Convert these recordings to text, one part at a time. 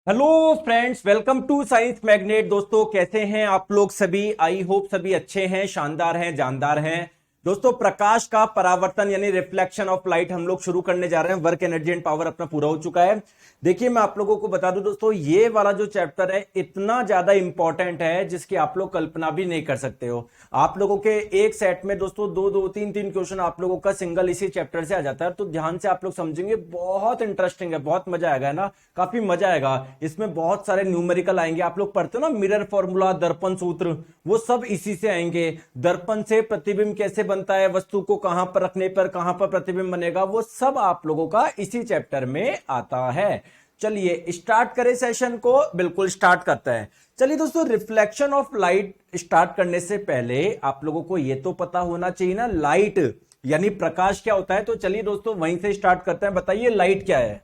Hello friends, welcome to Science Magnet. दोस्तों, कैसे हैं आप लोग सभी? आई होप सभी अच्छे हैं, शानदार हैं, जानदार हैं। दोस्तों, प्रकाश का परावर्तन यानी रिफ्लेक्शन ऑफ लाइट हम लोग शुरू करने जा रहे हैं। वर्क एनर्जी एंड पावर अपना पूरा हो चुका है। देखिए, मैं आप लोगों को बता दूं दोस्तों, ये वाला जो चैप्टर है इतना ज्यादा इंपॉर्टेंट है जिसकी आप लोग कल्पना भी नहीं कर सकते हो। आप लोगों के एक सेट में दोस्तों दो दो तीन तीन क्वेश्चन आप लोगों का सिंगल इसी चैप्टर से आ जाता है। तो ध्यान से आप लोग समझेंगे, बहुत इंटरेस्टिंग है, बहुत मजा आएगा, है ना? काफी मजा आएगा। इसमें बहुत सारे न्यूमेरिकल आएंगे। आप लोग पढ़ते हो ना मिरर फॉर्मूला, दर्पण सूत्र, वो सब इसी से आएंगे। दर्पण से प्रतिबिंब कैसे बनता है, वस्तु को कहां पर रखने पर कहां पर प्रतिबिंब बनेगा, वो सब आप लोगों का इसी चैप्टर में आता है। चलिए स्टार्ट करें सेशन को। बिल्कुल स्टार्ट करते हैं। चलिए दोस्तों, रिफ्लेक्शन ऑफ लाइट स्टार्ट करने से पहले आप लोगों को यह तो पता होना चाहिए ना, लाइट यानी प्रकाश क्या होता है। तो चलिए दोस्तों, वहीं से स्टार्ट करते हैं। बताइए लाइट क्या है।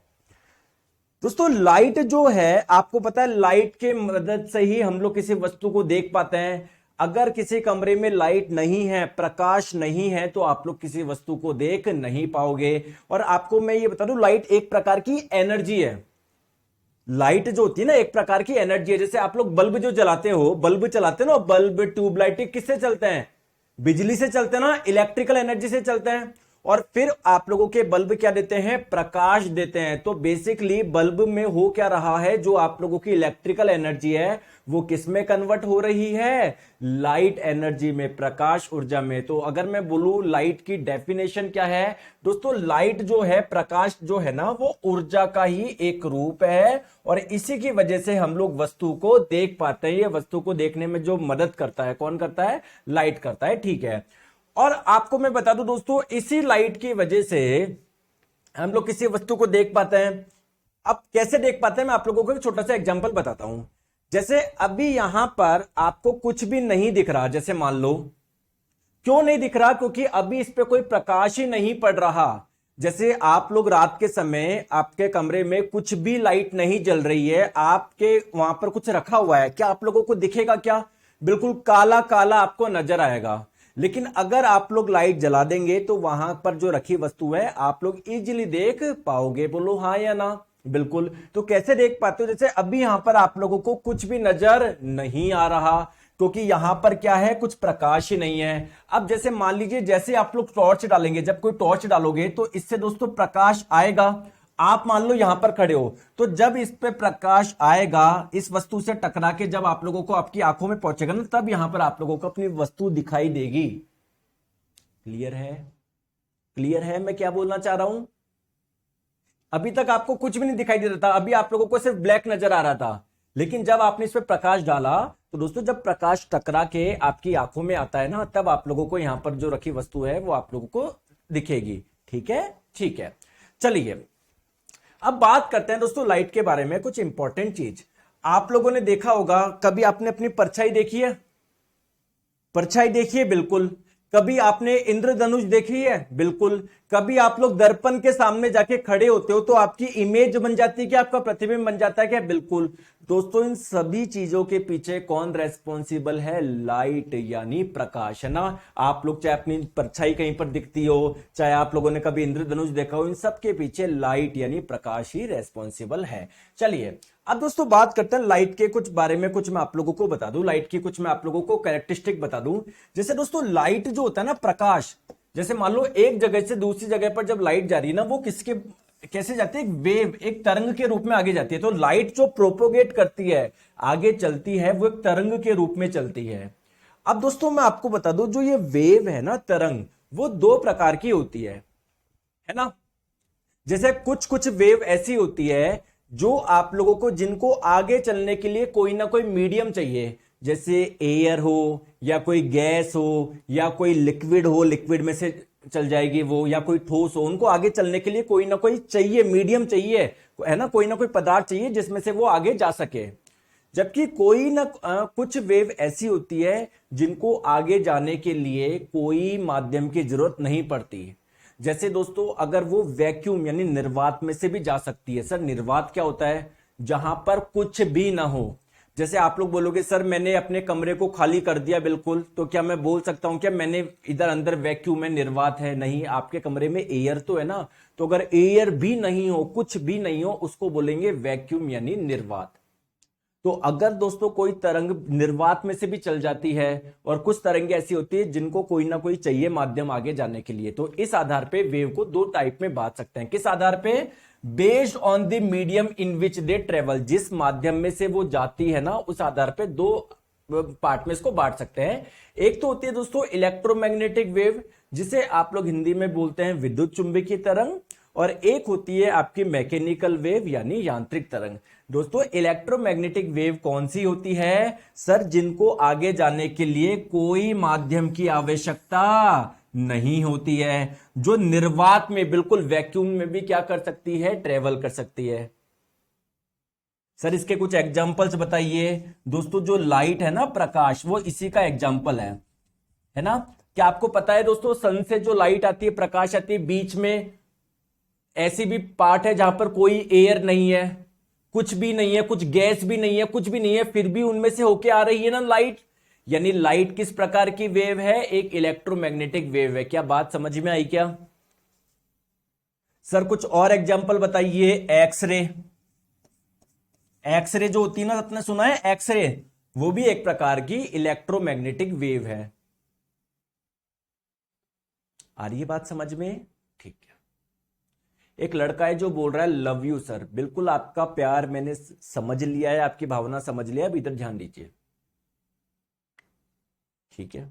दोस्तों, लाइट जो है, आपको पता है लाइट के मदद से ही हम लोग किसी वस्तु को देख पाते हैं। अगर किसी कमरे में लाइट नहीं है, प्रकाश नहीं है, तो आप लोग किसी वस्तु को देख नहीं पाओगे। और आपको मैं ये बता दूं, लाइट एक प्रकार की एनर्जी है। लाइट जो होती है ना, एक प्रकार की एनर्जी है। जैसे आप लोग बल्ब जो जलाते हो, बल्ब चलाते हो ना, बल्ब ट्यूबलाइट किससे चलते हैं? बिजली से चलते हैं ना, इलेक्ट्रिकल एनर्जी से चलते हैं। और फिर आप लोगों के बल्ब क्या देते हैं? प्रकाश देते हैं। तो बेसिकली बल्ब में हो क्या रहा है, जो आप लोगों की इलेक्ट्रिकल एनर्जी है वो किस में कन्वर्ट हो रही है? लाइट एनर्जी में, प्रकाश ऊर्जा में। तो अगर मैं बोलूं लाइट की डेफिनेशन क्या है दोस्तों, लाइट जो है, प्रकाश जो है ना, वो ऊर्जा का ही एक रूप है। और इसी की वजह से हम लोग वस्तु को देख पाते हैं। ये वस्तु को देखने में जो मदद करता है, कौन करता है? लाइट करता है, ठीक है। और आपको मैं बता दूं दोस्तों, इसी लाइट की वजह से हम लोग किसी वस्तु को देख पाते हैं। अब कैसे देख पाते हैं, मैं आप लोगों को एक छोटा सा एग्जांपल बताता हूं। जैसे अभी यहां पर आपको कुछ भी नहीं दिख रहा, जैसे मान लो, क्यों नहीं दिख रहा? क्योंकि अभी इस पे कोई प्रकाश ही नहीं पड़ रहा। जैसे आप लोग रात के समय आपके कमरे में कुछ भी लाइट नहीं जल रही है, आपके वहां पर कुछ रखा हुआ है, क्या आप लोगों को दिखेगा? क्या बिल्कुल काला काला आपको नजर आएगा। लेकिन अगर आप लोग लाइट जला देंगे तो वहां पर जो रखी वस्तु है आप लोग इजीली देख पाओगे। बोलो हाँ या ना? बिल्कुल। तो कैसे देख पाते हो? जैसे अभी यहां पर आप लोगों को कुछ भी नजर नहीं आ रहा, क्योंकि यहां पर क्या है? कुछ प्रकाश ही नहीं है। अब जैसे मान लीजिए, जैसे आप लोग टॉर्च डालेंगे, जब कोई टॉर्च डालोगे तो इससे दोस्तों प्रकाश आएगा। आप मान लो यहां पर खड़े हो, तो जब इस पे प्रकाश आएगा, इस वस्तु से टकरा के जब आप लोगों को आपकी आंखों में पहुंचेगा ना, तब यहां पर आप लोगों को अपनी वस्तु दिखाई देगी। क्लियर है? क्लियर है मैं क्या बोलना चाह रहा हूं? अभी तक आपको कुछ भी नहीं दिखाई दे रहा था, अभी आप लोगों को सिर्फ ब्लैक नजर आ रहा था। लेकिन जब आपने इस पर प्रकाश डाला, तो दोस्तों जब प्रकाश टकरा के आपकी आंखों में आता है ना, तब आप लोगों को यहां पर जो रखी वस्तु है वो आप लोगों को दिखेगी। ठीक है, ठीक है। चलिए अब बात करते हैं दोस्तों लाइट के बारे में, कुछ इंपॉर्टेंट चीज। आप लोगों ने देखा होगा, कभी आपने अपनी परछाई देखी है? परछाई देखी है, बिल्कुल। कभी आपने इंद्रधनुष देखी है? बिल्कुल। कभी आप लोग दर्पण के सामने जाके खड़े होते हो तो आपकी इमेज बन जाती है क्या? आपका प्रतिबिंब बन जाता है क्या? बिल्कुल। दोस्तों, इन सभी चीजों के पीछे कौन रेस्पॉन्सिबल है? लाइट यानी प्रकाश, है ना? आप लोग चाहे अपनी परछाई कहीं पर दिखती हो, चाहे आप लोगों ने कभी इंद्रधनुष देखा हो, इन सब के पीछे लाइट यानी प्रकाश ही रेस्पॉन्सिबल है। चलिए अब दोस्तों बात करते हैं लाइट के कुछ बारे में। कुछ मैं आप लोगों को बता दूं, लाइट की कुछ मैं आप लोगों को कैरेक्टरिस्टिक बता दूं। जैसे दोस्तों लाइट जो होता है ना, प्रकाश, जैसे मान लो एक जगह से दूसरी जगह पर जब लाइट जा रही है ना, वो किसके कैसे जाती है? एक वेव, एक तरंग के रूप में आगे जाती है। तो लाइट जो प्रोपोगेट करती है, आगे चलती है, वो एक तरंग के रूप में चलती है। अब दोस्तों मैं आपको बता दूं, जो ये वेव है ना, तरंग, वो दो प्रकार की होती है ना? जैसे कुछ कुछ वेव ऐसी होती है जो आप लोगों को, जिनको आगे चलने के लिए कोई ना कोई मीडियम चाहिए। जैसे एयर हो, या कोई गैस हो, या कोई लिक्विड हो, लिक्विड में से चल जाएगी वो, या कोई ठोस हो, उनको आगे चलने के लिए कोई ना कोई चाहिए, मीडियम चाहिए, है ना? कोई ना कोई पदार्थ चाहिए जिसमें से वो आगे जा सके। जबकि कोई ना कुछ वेव ऐसी होती है जिनको आगे जाने के लिए कोई माध्यम की जरूरत नहीं पड़ती। जैसे दोस्तों, अगर वो वैक्यूम यानी निर्वात में से भी जा सकती है। सर निर्वात क्या होता है? जहां पर कुछ भी ना हो। जैसे आप लोग बोलोगे सर मैंने अपने कमरे को खाली कर दिया बिल्कुल, तो क्या मैं बोल सकता हूं क्या मैंने इधर अंदर वैक्यूम है, निर्वात है? नहीं, आपके कमरे में एयर तो है ना। तो अगर एयर भी नहीं हो, कुछ भी नहीं हो, उसको बोलेंगे वैक्यूम यानी निर्वात। तो अगर दोस्तों कोई तरंग निर्वात में से भी चल जाती है और कुछ तरंगें ऐसी होती है जिनको कोई ना कोई चाहिए माध्यम आगे जाने के लिए, तो इस आधार पे वेव को दो टाइप में बांट सकते हैं। किस आधार पे? Based on the medium in which they travel, जिस माध्यम में से वो जाती है ना, उस आधार पे दो पार्ट में इसको बांट सकते हैं। एक तो होती है दोस्तों इलेक्ट्रोमैग्नेटिक वेव, जिसे आप लोग हिंदी में बोलते हैं विद्युत चुंबकीय तरंग, और एक होती है आपकी मैकेनिकल वेव यानी यांत्रिक तरंग। दोस्तों इलेक्ट्रोमैग्नेटिक वेव कौन सी होती है? सर जिनको आगे जाने के लिए कोई माध्यम की आवश्यकता नहीं होती है, जो निर्वात में बिल्कुल वैक्यूम में भी क्या कर सकती है? ट्रेवल कर सकती है। सर इसके कुछ एग्जांपल्स बताइए। दोस्तों जो लाइट है ना, प्रकाश, वो इसी का एग्जांपल है ना। क्या आपको पता है दोस्तों सन से जो लाइट आती है, प्रकाश आती है, बीच में ऐसी भी पार्ट है जहां पर कोई एयर नहीं है, कुछ भी नहीं है, कुछ गैस भी नहीं है, कुछ भी नहीं है, फिर भी उनमें से होके आ रही है ना लाइट। यानी लाइट किस प्रकार की वेव है? एक इलेक्ट्रोमैग्नेटिक वेव है। क्या बात समझ में आई क्या? सर कुछ और एग्जांपल बताइए। एक्सरे, एक्सरे जो होती है ना, आपने सुना है एक्सरे, वो भी एक प्रकार की इलेक्ट्रोमैग्नेटिक वेव है। आ रही है बात समझ में? ठीक है। एक लड़का है जो बोल रहा है लव यू सर। बिल्कुल आपका प्यार मैंने समझ लिया है, आपकी भावना समझ लिया है। अब इधर ध्यान दीजिए, ठीक है।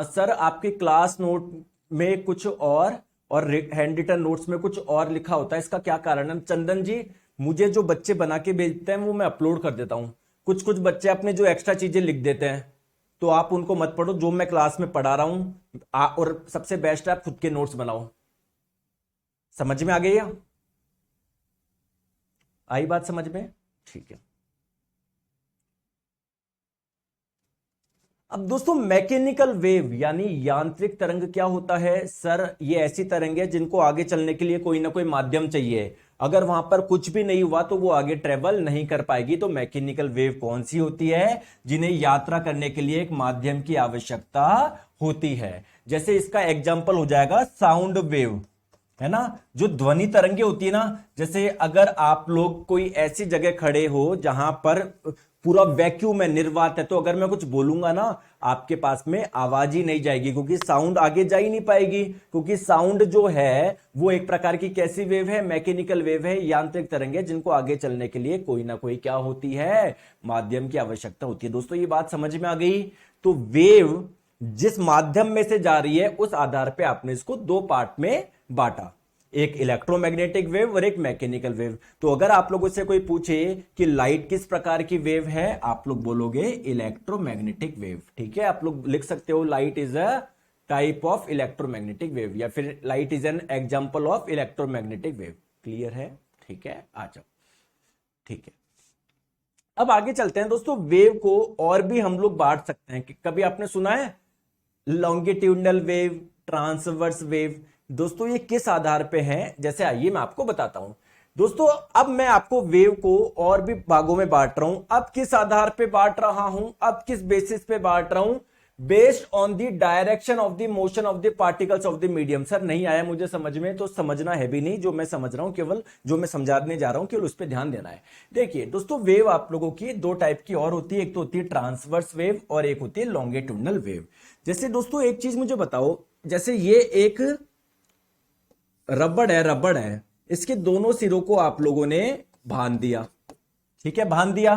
सर आपके क्लास नोट में कुछ और हैंड रिटन नोट्स में कुछ और लिखा होता है, इसका क्या कारण है? चंदन जी, मुझे जो बच्चे बना के भेजते हैं वो मैं अपलोड कर देता हूं। कुछ कुछ बच्चे अपने जो एक्स्ट्रा चीजें लिख देते हैं, तो आप उनको मत पढ़ो, जो मैं क्लास में पढ़ा रहा हूं। और सबसे बेस्ट है आप खुद के नोट्स बनाओ। समझ में आ गई? आई बात समझ में? ठीक है। अब दोस्तों मैकेनिकल वेव यानी यांत्रिक तरंग क्या होता है? सर ये ऐसी तरंग है जिनको आगे चलने के लिए कोई ना कोई माध्यम चाहिए। अगर वहां पर कुछ भी नहीं हुआ तो वो आगे ट्रेवल नहीं कर पाएगी। तो मैकेनिकल वेव कौन सी होती है? जिन्हें यात्रा करने के लिए एक माध्यम की आवश्यकता होती है। जैसे इसका एग्जाम्पल हो जाएगा साउंड वेव, है ना। जो ध्वनि तरंगे होती है ना, जैसे अगर आप लोग कोई ऐसी जगह खड़े हो जहां पर पूरा वैक्यूम है, निर्वात है, तो अगर मैं कुछ बोलूंगा ना, आपके पास में आवाज ही नहीं जाएगी, क्योंकि साउंड आगे जा ही नहीं पाएगी। क्योंकि साउंड जो है वो एक प्रकार की कैसी वेव है? मैकेनिकल वेव है, यांत्रिक तरंग है, जिनको आगे चलने के लिए कोई ना कोई क्या होती है? माध्यम की आवश्यकता होती है। दोस्तों ये बात समझ में आ गई? तो वेव जिस माध्यम में से जा रही है उस आधार पर आपने इसको दो पार्ट में बांटा, एक इलेक्ट्रोमैग्नेटिक वेव और एक मैकेनिकल वेव। तो अगर आप लोगों से कोई पूछे कि लाइट किस प्रकार की वेव है, आप लोग बोलोगे इलेक्ट्रोमैग्नेटिक वेव। ठीक है, आप लोग लिख सकते हो light is a type of electromagnetic wave, या फिर light is an example of electromagnetic wave. Clear है? ठीक है, आ जाओ। ठीक है, अब आगे चलते हैं दोस्तों। वेव को और भी हम लोग बांट सकते हैं। कि कभी आपने सुना है लॉन्गिट्यूडनल वेव, ट्रांसवर्स वेव? दोस्तों ये किस आधार पे हैं? जैसे आइए मैं आपको बताता हूं। दोस्तों अब मैं आपको वेव को और भी भागों में बांट रहा हूं। अब किस आधार पे बांट रहा हूं? अब किस बेसिस पे बांट रहा हूं? Based on the direction of the motion of the particles of the medium. Sir नहीं आया मुझे समझ में, तो समझना है भी नहीं, जो मैं समझ रहा हूं केवल जो मैं समझाने जा रहा हूं केवल उस पर ध्यान देना है। देखिए दोस्तों, वेव आप लोगों की दो टाइप की और होती है। एक तो होती है ट्रांसवर्स वेव और एक होती है लॉन्गिट्यूडनल वेव। जैसे दोस्तों एक चीज मुझे बताओ, जैसे ये एक रबड़ है, इसके दोनों सिरों को आप लोगों ने बांध दिया। ठीक है, बांध दिया।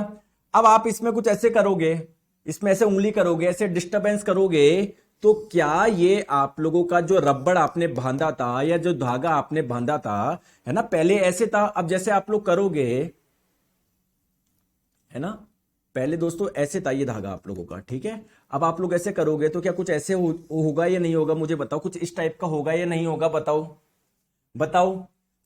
अब आप इसमें कुछ ऐसे करोगे, इसमें ऐसे उंगली करोगे, ऐसे डिस्टरबेंस करोगे, तो क्या ये आप लोगों का जो रबड़ आपने बांधा था या जो धागा आपने बांधा था, है ना, पहले ऐसे था, अब जैसे आप लोग करोगे, है ना, पहले दोस्तों ऐसे था ये धागा आप लोगों का। ठीक है, अब आप लोग ऐसे करोगे तो क्या कुछ ऐसे होगा या नहीं होगा? मुझे बताओ, कुछ इस टाइप का होगा या नहीं होगा? बताओ बताओ।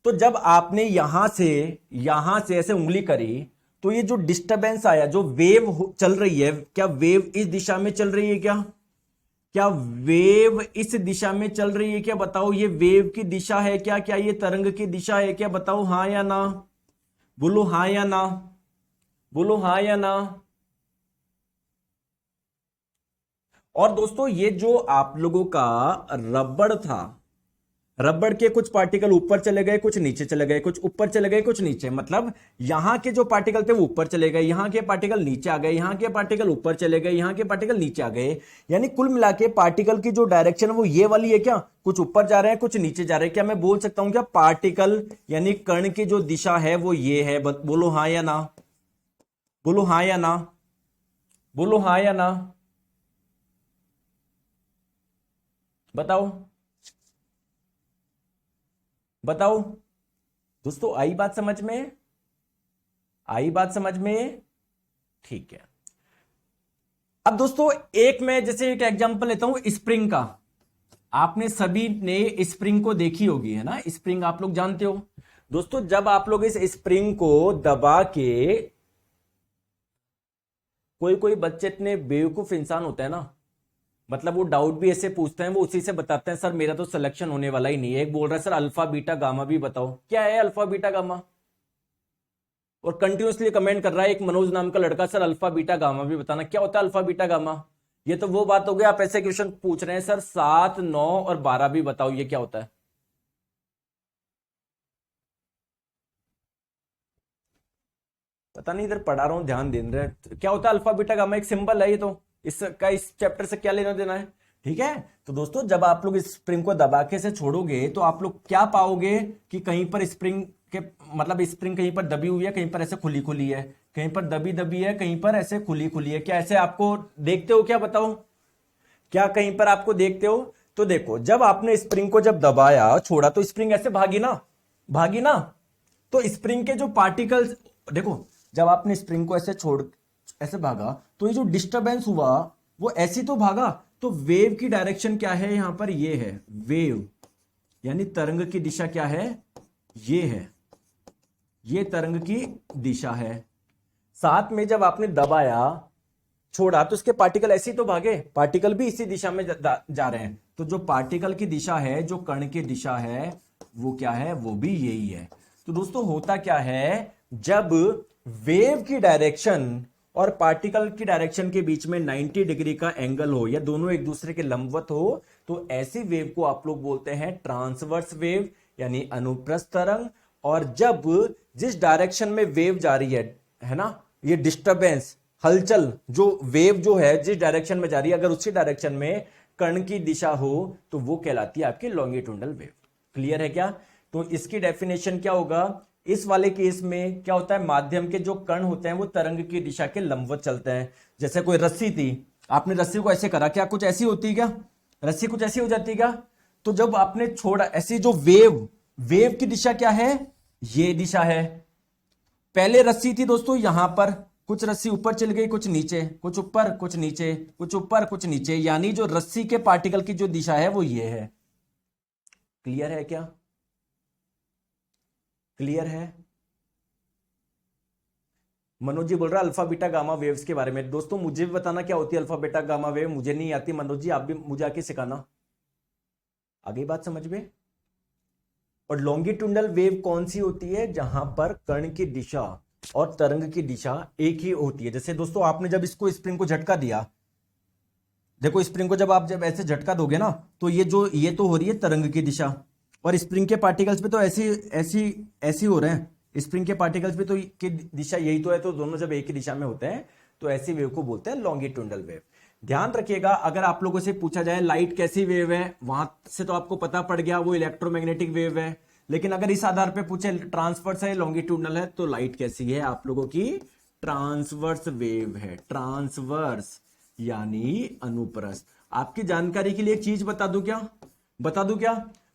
तो जब आपने यहां से ऐसे उंगली करी, तो ये जो डिस्टरबेंस आया, जो वेव चल रही है, क्या वेव इस दिशा में चल रही है? क्या वेव इस दिशा में चल रही है? क्या बताओ, ये वेव की दिशा है क्या? क्या ये तरंग की दिशा है क्या? बताओ हाँ या ना, बोलो हाँ या ना। बोलो हाँ या ना। और दोस्तों ये जो आप लोगों का रबड़ था, रबड़ के कुछ पार्टिकल ऊपर चले गए, कुछ नीचे चले गए, कुछ ऊपर चले गए, कुछ नीचे, मतलब यहां के जो पार्टिकल थे वो ऊपर चले गए, यहां के पार्टिकल नीचे आ गए, यहां के पार्टिकल ऊपर चले गए, यहां के पार्टिकल नीचे आ गए। यानी कुल मिला के पार्टिकल की जो डायरेक्शन वो ये वाली है क्या, कुछ ऊपर जा रहे हैं कुछ नीचे जा रहे हैं। क्या मैं बोल सकता हूं क्या पार्टिकल यानी कण की जो दिशा है वो ये है? बोलो हाँ या ना, बोलो हाँ या ना, बोलो हाँ या ना, बताओ बताओ। दोस्तों आई बात समझ में? आई बात समझ में? ठीक है। अब दोस्तों एक मैं जैसे एक एग्जांपल लेता हूं स्प्रिंग का। आपने सभी ने स्प्रिंग को देखी होगी, है ना? स्प्रिंग आप लोग जानते हो। दोस्तों जब आप लोग इस स्प्रिंग को दबा के, कोई कोई बच्चे इतने बेवकूफ इंसान होते हैं ना, मतलब वो डाउट भी ऐसे पूछते हैं, वो उसी से बताते हैं सर मेरा तो सिलेक्शन होने वाला ही नहीं है। एक बोल रहा है सर अल्फा बीटा गामा भी बताओ, क्या है अल्फा बीटा गामा? और कंटिन्यूसली कमेंट कर रहा है एक मनोज नाम का लड़का, सर अल्फा बीटा गामा भी बताना। क्या होता है अल्फा बीटा गामा? ये तो वो बात हो गई, आप ऐसे क्वेश्चन पूछ रहे हैं सर 7, 9 और 12 भी बताओ, ये क्या होता है? पता नहीं, इधर पढ़ा रहा हूं ध्यान दे रहे। क्या होता है अल्फा बीटा गामा? एक सिंबल है ये तो, इसका इस चैप्टर से क्या लेना देना है? ठीक है। तो दोस्तों जब आप लोग इस स्प्रिंग को दबा के से छोड़ोगे तो आप लोग क्या पाओगे कि कहीं पर स्प्रिंग के, मतलब स्प्रिंग कहीं पर दबी हुई है, कहीं पर ऐसे खुली खुली है, कहीं पर दबी दबी है, कहीं पर ऐसे खुली खुली है। क्या ऐसे आपको देखते हो क्या? बताओ क्या कहीं पर आपको देखते हो? तो देखो जब आपने स्प्रिंग को जब दबाया छोड़ा तो स्प्रिंग ऐसे भागी ना, भागी ना। तो स्प्रिंग के जो पार्टिकल्स, देखो जब आपने स्प्रिंग को ऐसे छोड़, ऐसे भागा तो ये जो डिस्टरबेंस हुआ वो ऐसी तो भागा। तो वेव की डायरेक्शन क्या है यहां पर? ये है वेव, यानी तरंग की दिशा क्या है? ये है, ये तरंग की दिशा है। साथ में जब आपने दबाया छोड़ा तो इसके पार्टिकल ऐसे ही तो भागे, पार्टिकल भी इसी दिशा में जा रहे हैं। तो जो पार्टिकल की दिशा है, जो कण की दिशा है, वो क्या है? वो भी यही है। तो दोस्तों होता क्या है, जब वेव की डायरेक्शन और पार्टिकल की डायरेक्शन के बीच में 90 डिग्री का एंगल हो या दोनों एक दूसरे के लंबवत हो, तो ऐसी वेव को आप लोग बोलते हैं ट्रांसवर्स वेव यानी अनुप्रस्थ तरंग। और जब जिस डायरेक्शन में वेव जा रही है ना, ये डिस्टरबेंस, हलचल, जो वेव जो है जिस डायरेक्शन में जा रही है, अगर उसी डायरेक्शन में कण की दिशा हो तो वो कहलाती है आपकी लॉन्गिट्यूडनल वेव। क्लियर है क्या? तो इसकी डेफिनेशन क्या होगा? इस वाले केस में क्या होता है, माध्यम के जो कण होते हैं वो तरंग की दिशा के लंबवत चलते हैं। जैसे कोई रस्सी थी, आपने रस्सी को ऐसे करा, क्या कुछ ऐसी होती है क्या? रस्सी कुछ ऐसी हो जाती है क्या? तो जब आपने छोड़ा, ऐसी जो वेव, वेव की दिशा क्या है? ये दिशा है। पहले रस्सी थी दोस्तों यहां पर, कुछ रस्सी ऊपर चल गई, कुछ नीचे, कुछ ऊपर कुछ नीचे, कुछ ऊपर कुछ नीचे, यानी जो रस्सी के पार्टिकल की जो दिशा है वो ये है। क्लियर है क्या? क्लियर है? मनोज जी बोल रहा है अल्फा बीटा गामा वेव्स के बारे में। दोस्तों मुझे भी बताना क्या होती है अल्फा बीटा गामा वेव, मुझे नहीं आती। मनोज जी आप भी मुझे आके सिखाना। आगे बात समझ में? और लॉन्गिट्यूडनल वेव कौन सी होती है? जहां पर कण की दिशा और तरंग की दिशा एक ही होती है। जैसे दोस्तों आपने जब इसको स्प्रिंग को झटका दिया, देखो स्प्रिंग को जब आप जब ऐसे झटका दोगे ना, तो ये तो हो रही है तरंग की दिशा, और स्प्रिंग के पार्टिकल्स पे तो ऐसी ऐसी ऐसी हो रहे हैं। स्प्रिंग के पार्टिकल्स पे तो की दिशा यही तो है, तो दोनों जब एक ही दिशा में होते हैं तो ऐसी वेव को बोलते हैं लॉन्गिट्यूडनल वेव। ध्यान रखिएगा, अगर आप लोगों से पूछा जाए लाइट कैसी वेव है, वहां से तो आपको पता पड़ गया वो इलेक्ट्रोमैग्नेटिक वेव है। लेकिन अगर इस आधार पे पूछे ट्रांसवर्स है लॉन्गिट्यूडनल है, तो लाइट कैसी है आप लोगों की? ट्रांसवर्स वेव है। ट्रांसवर्स यानी अनुप्रस्थ। आपकी जानकारी के लिए एक चीज बता दूं क्या? बता दूं क्या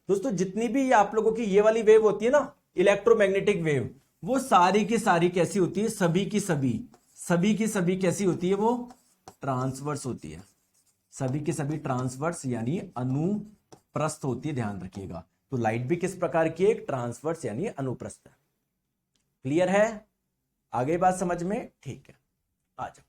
दोस्तों, जितनी भी आप लोगों की ये वाली वेव होती है ना, इलेक्ट्रोमैग्नेटिक वेव, वो सारी की सारी कैसी होती है? सभी की सभी कैसी होती है? वो ट्रांसवर्स होती है। सभी के सभी ट्रांसवर्स यानी अनुप्रस्थ होती है, ध्यान रखिएगा। तो लाइट भी किस प्रकार की? एक ट्रांसवर्स यानी अनुप्रस्थ है। क्लियर है? आगे बात समझ में? ठीक है, आ जाओ।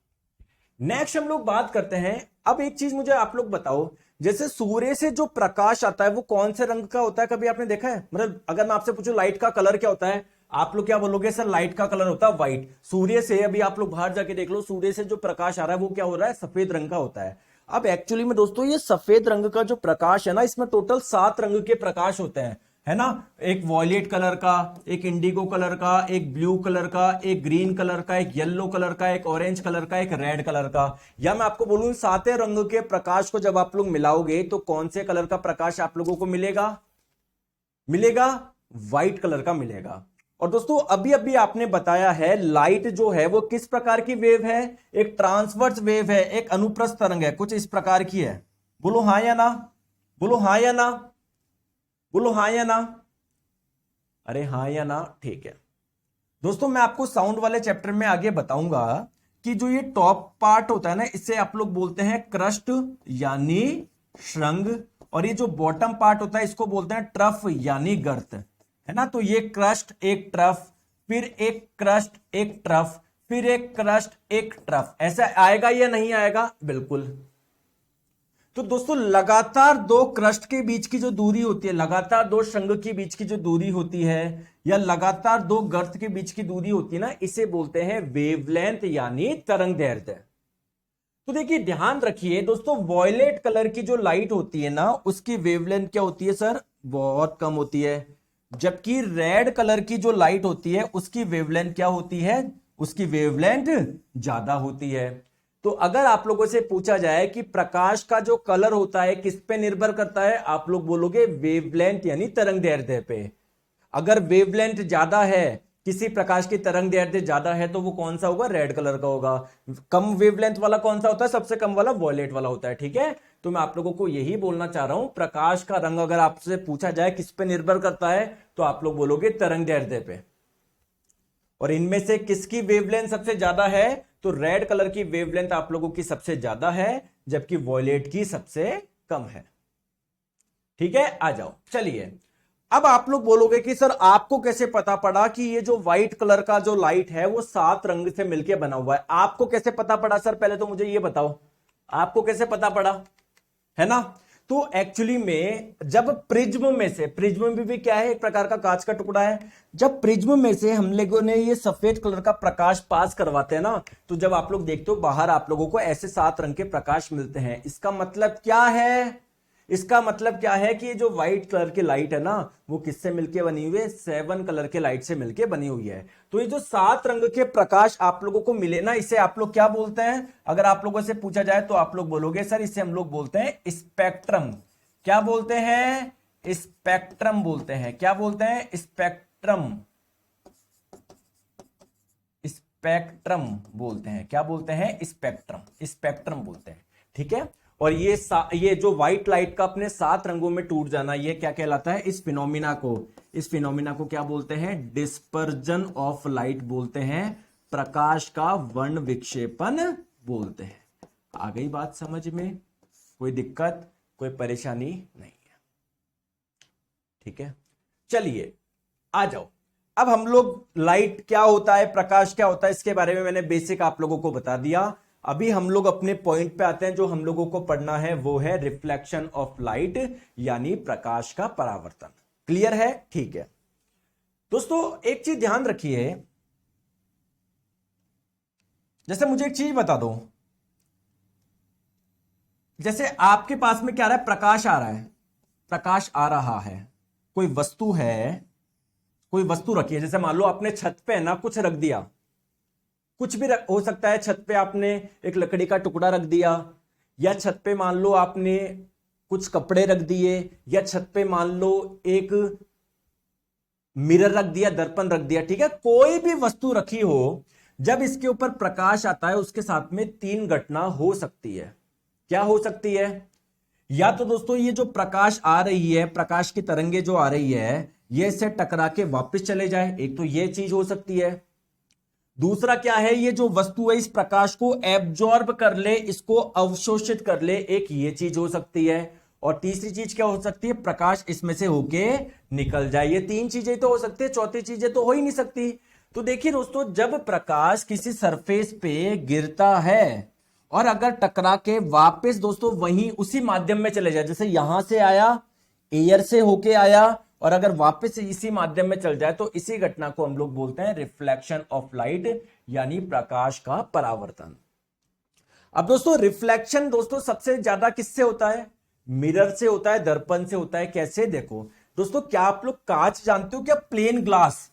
नेक्स्ट हम लोग बात करते हैं। अब एक चीज मुझे आप लोग बताओ, जैसे सूर्य से जो प्रकाश आता है वो कौन से रंग का होता है? कभी आपने देखा है? मतलब अगर मैं आपसे पूछूं लाइट का कलर क्या होता है, आप लोग क्या बोलोगे सर, लाइट का कलर होता है व्हाइट। सूर्य से, अभी आप लोग बाहर जाके देख लो, सूर्य से जो प्रकाश आ रहा है वो क्या हो रहा है, सफेद रंग का होता है। अब एक्चुअली में दोस्तों ये सफेद रंग का जो प्रकाश है ना, इसमें टोटल 7 रंग के प्रकाश होते हैं, है ना। एक वॉयलेट कलर का, एक इंडिगो कलर का, एक ब्लू कलर का, एक ग्रीन कलर का, एक येलो कलर का, एक ऑरेंज कलर का, एक रेड कलर का। या मैं आपको बोलूं, 7 रंग के प्रकाश को जब आप लोग मिलाओगे तो कौन से कलर का प्रकाश आप लोगों को मिलेगा, मिलेगा व्हाइट कलर का मिलेगा। और दोस्तों अभी अभी आपने बताया है लाइट जो है वो किस प्रकार की वेव है, एक ट्रांसवर्स वेव है, एक अनुप्रस्थ तरंग है, कुछ इस प्रकार की है। बोलो हां या ना, बोलो हां या ना, बोलो हां या ना, अरे हां या ना, ठीक है। दोस्तों मैं आपको साउंड वाले चैप्टर में आगे बताऊंगा कि जो ये टॉप पार्ट होता है ना, इसे आप लोग बोलते हैं क्रस्ट यानी श्रृंग, और ये जो बॉटम पार्ट होता है इसको बोलते हैं ट्रफ यानी गर्त, है ना। तो ये क्रस्ट, एक ट्रफ, फिर एक क्रस्ट, एक ट्रफ, फिर एक क्रस्ट, एक ट्रफ, ऐसा आएगा या नहीं आएगा, बिल्कुल। तो दोस्तों लगातार दो क्रस्ट के बीच की जो दूरी होती है, लगातार दो श्रृंग के बीच की जो दूरी होती है, या लगातार दो गर्त के बीच की दूरी होती है ना, इसे बोलते हैं वेवलेंथ यानी तरंग दैर्ध्य। तो देखिए ध्यान रखिए दोस्तों, वॉयलेट कलर की जो लाइट होती है ना, उसकी वेवलेंथ क्या होती है सर, बहुत कम होती है। जबकि रेड कलर की जो लाइट होती है उसकी वेवलेंथ क्या होती है, उसकी वेवलेंथ ज्यादा होती है। तो अगर आप लोगों से पूछा जाए कि प्रकाश का जो कलर होता है किस पे निर्भर करता है, आप लोग बोलोगे वेवलेंथ यानी तरंग दैर्ध्य पे। अगर वेवलेंथ ज्यादा है, किसी प्रकाश की तरंग दैर्ध्य ज्यादा है, तो वो कौन सा होगा, रेड कलर का होगा। कम वेवलेंथ वाला कौन सा होता है, सबसे कम वाला वॉयलेट वाला होता है, ठीक है। तो मैं आप लोगों को यही बोलना चाह रहा हूं, प्रकाश का रंग अगर आपसे पूछा जाए किस पे निर्भर करता है, तो आप लोग बोलोगे तरंग दैर्ध्य पे। और इनमें से किसकी वेवलेंथ सबसे ज्यादा है, तो रेड कलर की वेवलेंथ आप लोगों की सबसे ज्यादा है, जबकि वॉयलेट की सबसे कम है। ठीक है, आ जाओ, चलिए। अब आप लोग बोलोगे कि सर आपको कैसे पता पड़ा कि ये जो व्हाइट कलर का जो लाइट है वो 7 रंग से मिलकर बना हुआ है, आपको कैसे पता पड़ा सर, पहले तो मुझे ये बताओ आपको कैसे पता पड़ा, है ना। तो एक्चुअली में जब प्रिज्म में से, प्रिज्म भी क्या है, एक प्रकार का कांच का टुकड़ा है, जब प्रिज्म में से हम लोगों ने ये सफेद कलर का प्रकाश पास करवाते हैं ना, तो जब आप लोग देखते हो बाहर आप लोगों को ऐसे 7 रंग के प्रकाश मिलते हैं। इसका मतलब क्या है, इसका मतलब क्या है कि ये जो व्हाइट कलर की लाइट है ना, वो किससे मिलके बनी हुई है, 7 कलर के लाइट से मिलके बनी हुई है। तो ये जो 7 रंग के प्रकाश आप लोगों को मिले ना, इसे आप लोग क्या बोलते हैं, अगर आप लोगों से पूछा जाए तो आप लोग बोलोगे सर इसे हम लोग बोलते हैं स्पेक्ट्रम। क्या बोलते हैं, स्पेक्ट्रम बोलते हैं। क्या बोलते हैं, स्पेक्ट्रम, स्पेक्ट्रम बोलते हैं। क्या बोलते हैं, स्पेक्ट्रम, स्पेक्ट्रम बोलते हैं, ठीक है। और ये जो व्हाइट लाइट का अपने 7 रंगों में टूट जाना, ये क्या कहलाता है, इस फिनोमिना को, इस फिनोमिना को क्या बोलते हैं, डिस्पर्जन ऑफ लाइट बोलते हैं, प्रकाश का वर्ण विक्षेपण बोलते हैं। आ गई बात समझ में, कोई दिक्कत कोई परेशानी नहीं है, ठीक है। चलिए आ जाओ, अब हम लोग लाइट क्या होता है, प्रकाश क्या होता है, इसके बारे में मैंने बेसिक आप लोगों को बता दिया। अभी हम लोग अपने पॉइंट पे आते हैं, जो हम लोगों को पढ़ना है वो है रिफ्लेक्शन ऑफ लाइट यानी प्रकाश का परावर्तन। क्लियर है, ठीक है। दोस्तों एक चीज ध्यान रखिए, जैसे मुझे एक चीज बता दो, जैसे आपके पास में क्या आ रहा है, प्रकाश आ रहा है, प्रकाश आ रहा है, कोई वस्तु है, कोई वस्तु रखी है, जैसे मान लो आपने छत पे ना कुछ रख दिया, कुछ भी हो सकता है, छत पे आपने एक लकड़ी का टुकड़ा रख दिया, या छत पे मान लो आपने कुछ कपड़े रख दिए, या छत पे मान लो एक मिरर रख दिया, दर्पण रख दिया, ठीक है। कोई भी वस्तु रखी हो, जब इसके ऊपर प्रकाश आता है उसके साथ में 3 घटना हो सकती है। क्या हो सकती है, या तो दोस्तों ये जो प्रकाश आ रही है, प्रकाश की तरंगे जो आ रही है, ये इससे टकरा के वापस चले जाए, एक तो ये चीज हो सकती है। दूसरा क्या है, ये जो वस्तु है इस प्रकाश को एब्जॉर्ब कर ले, इसको अवशोषित कर ले, एक ये चीज हो सकती है। और तीसरी चीज क्या हो सकती है, प्रकाश इसमें से होके निकल जाए। ये 3 चीजें तो हो सकती है, चौथी चीजें तो हो ही नहीं सकती। तो देखिए दोस्तों, जब प्रकाश किसी सरफेस पे गिरता है और अगर टकरा के वापस दोस्तों वहीं उसी माध्यम में चले जाए, जैसे यहां से आया, एयर से होके आया और अगर वापस से इसी माध्यम में चल जाए तो इसी घटना को हम लोग बोलते हैं रिफ्लेक्शन ऑफ लाइट, यानी प्रकाश का परावर्तन। अब दोस्तों रिफ्लेक्शन दोस्तों सबसे ज्यादा किससे होता है? मिरर से होता है, दर्पण से होता है। कैसे? देखो दोस्तों, क्या आप लोग कांच जानते हो क्या? प्लेन ग्लास,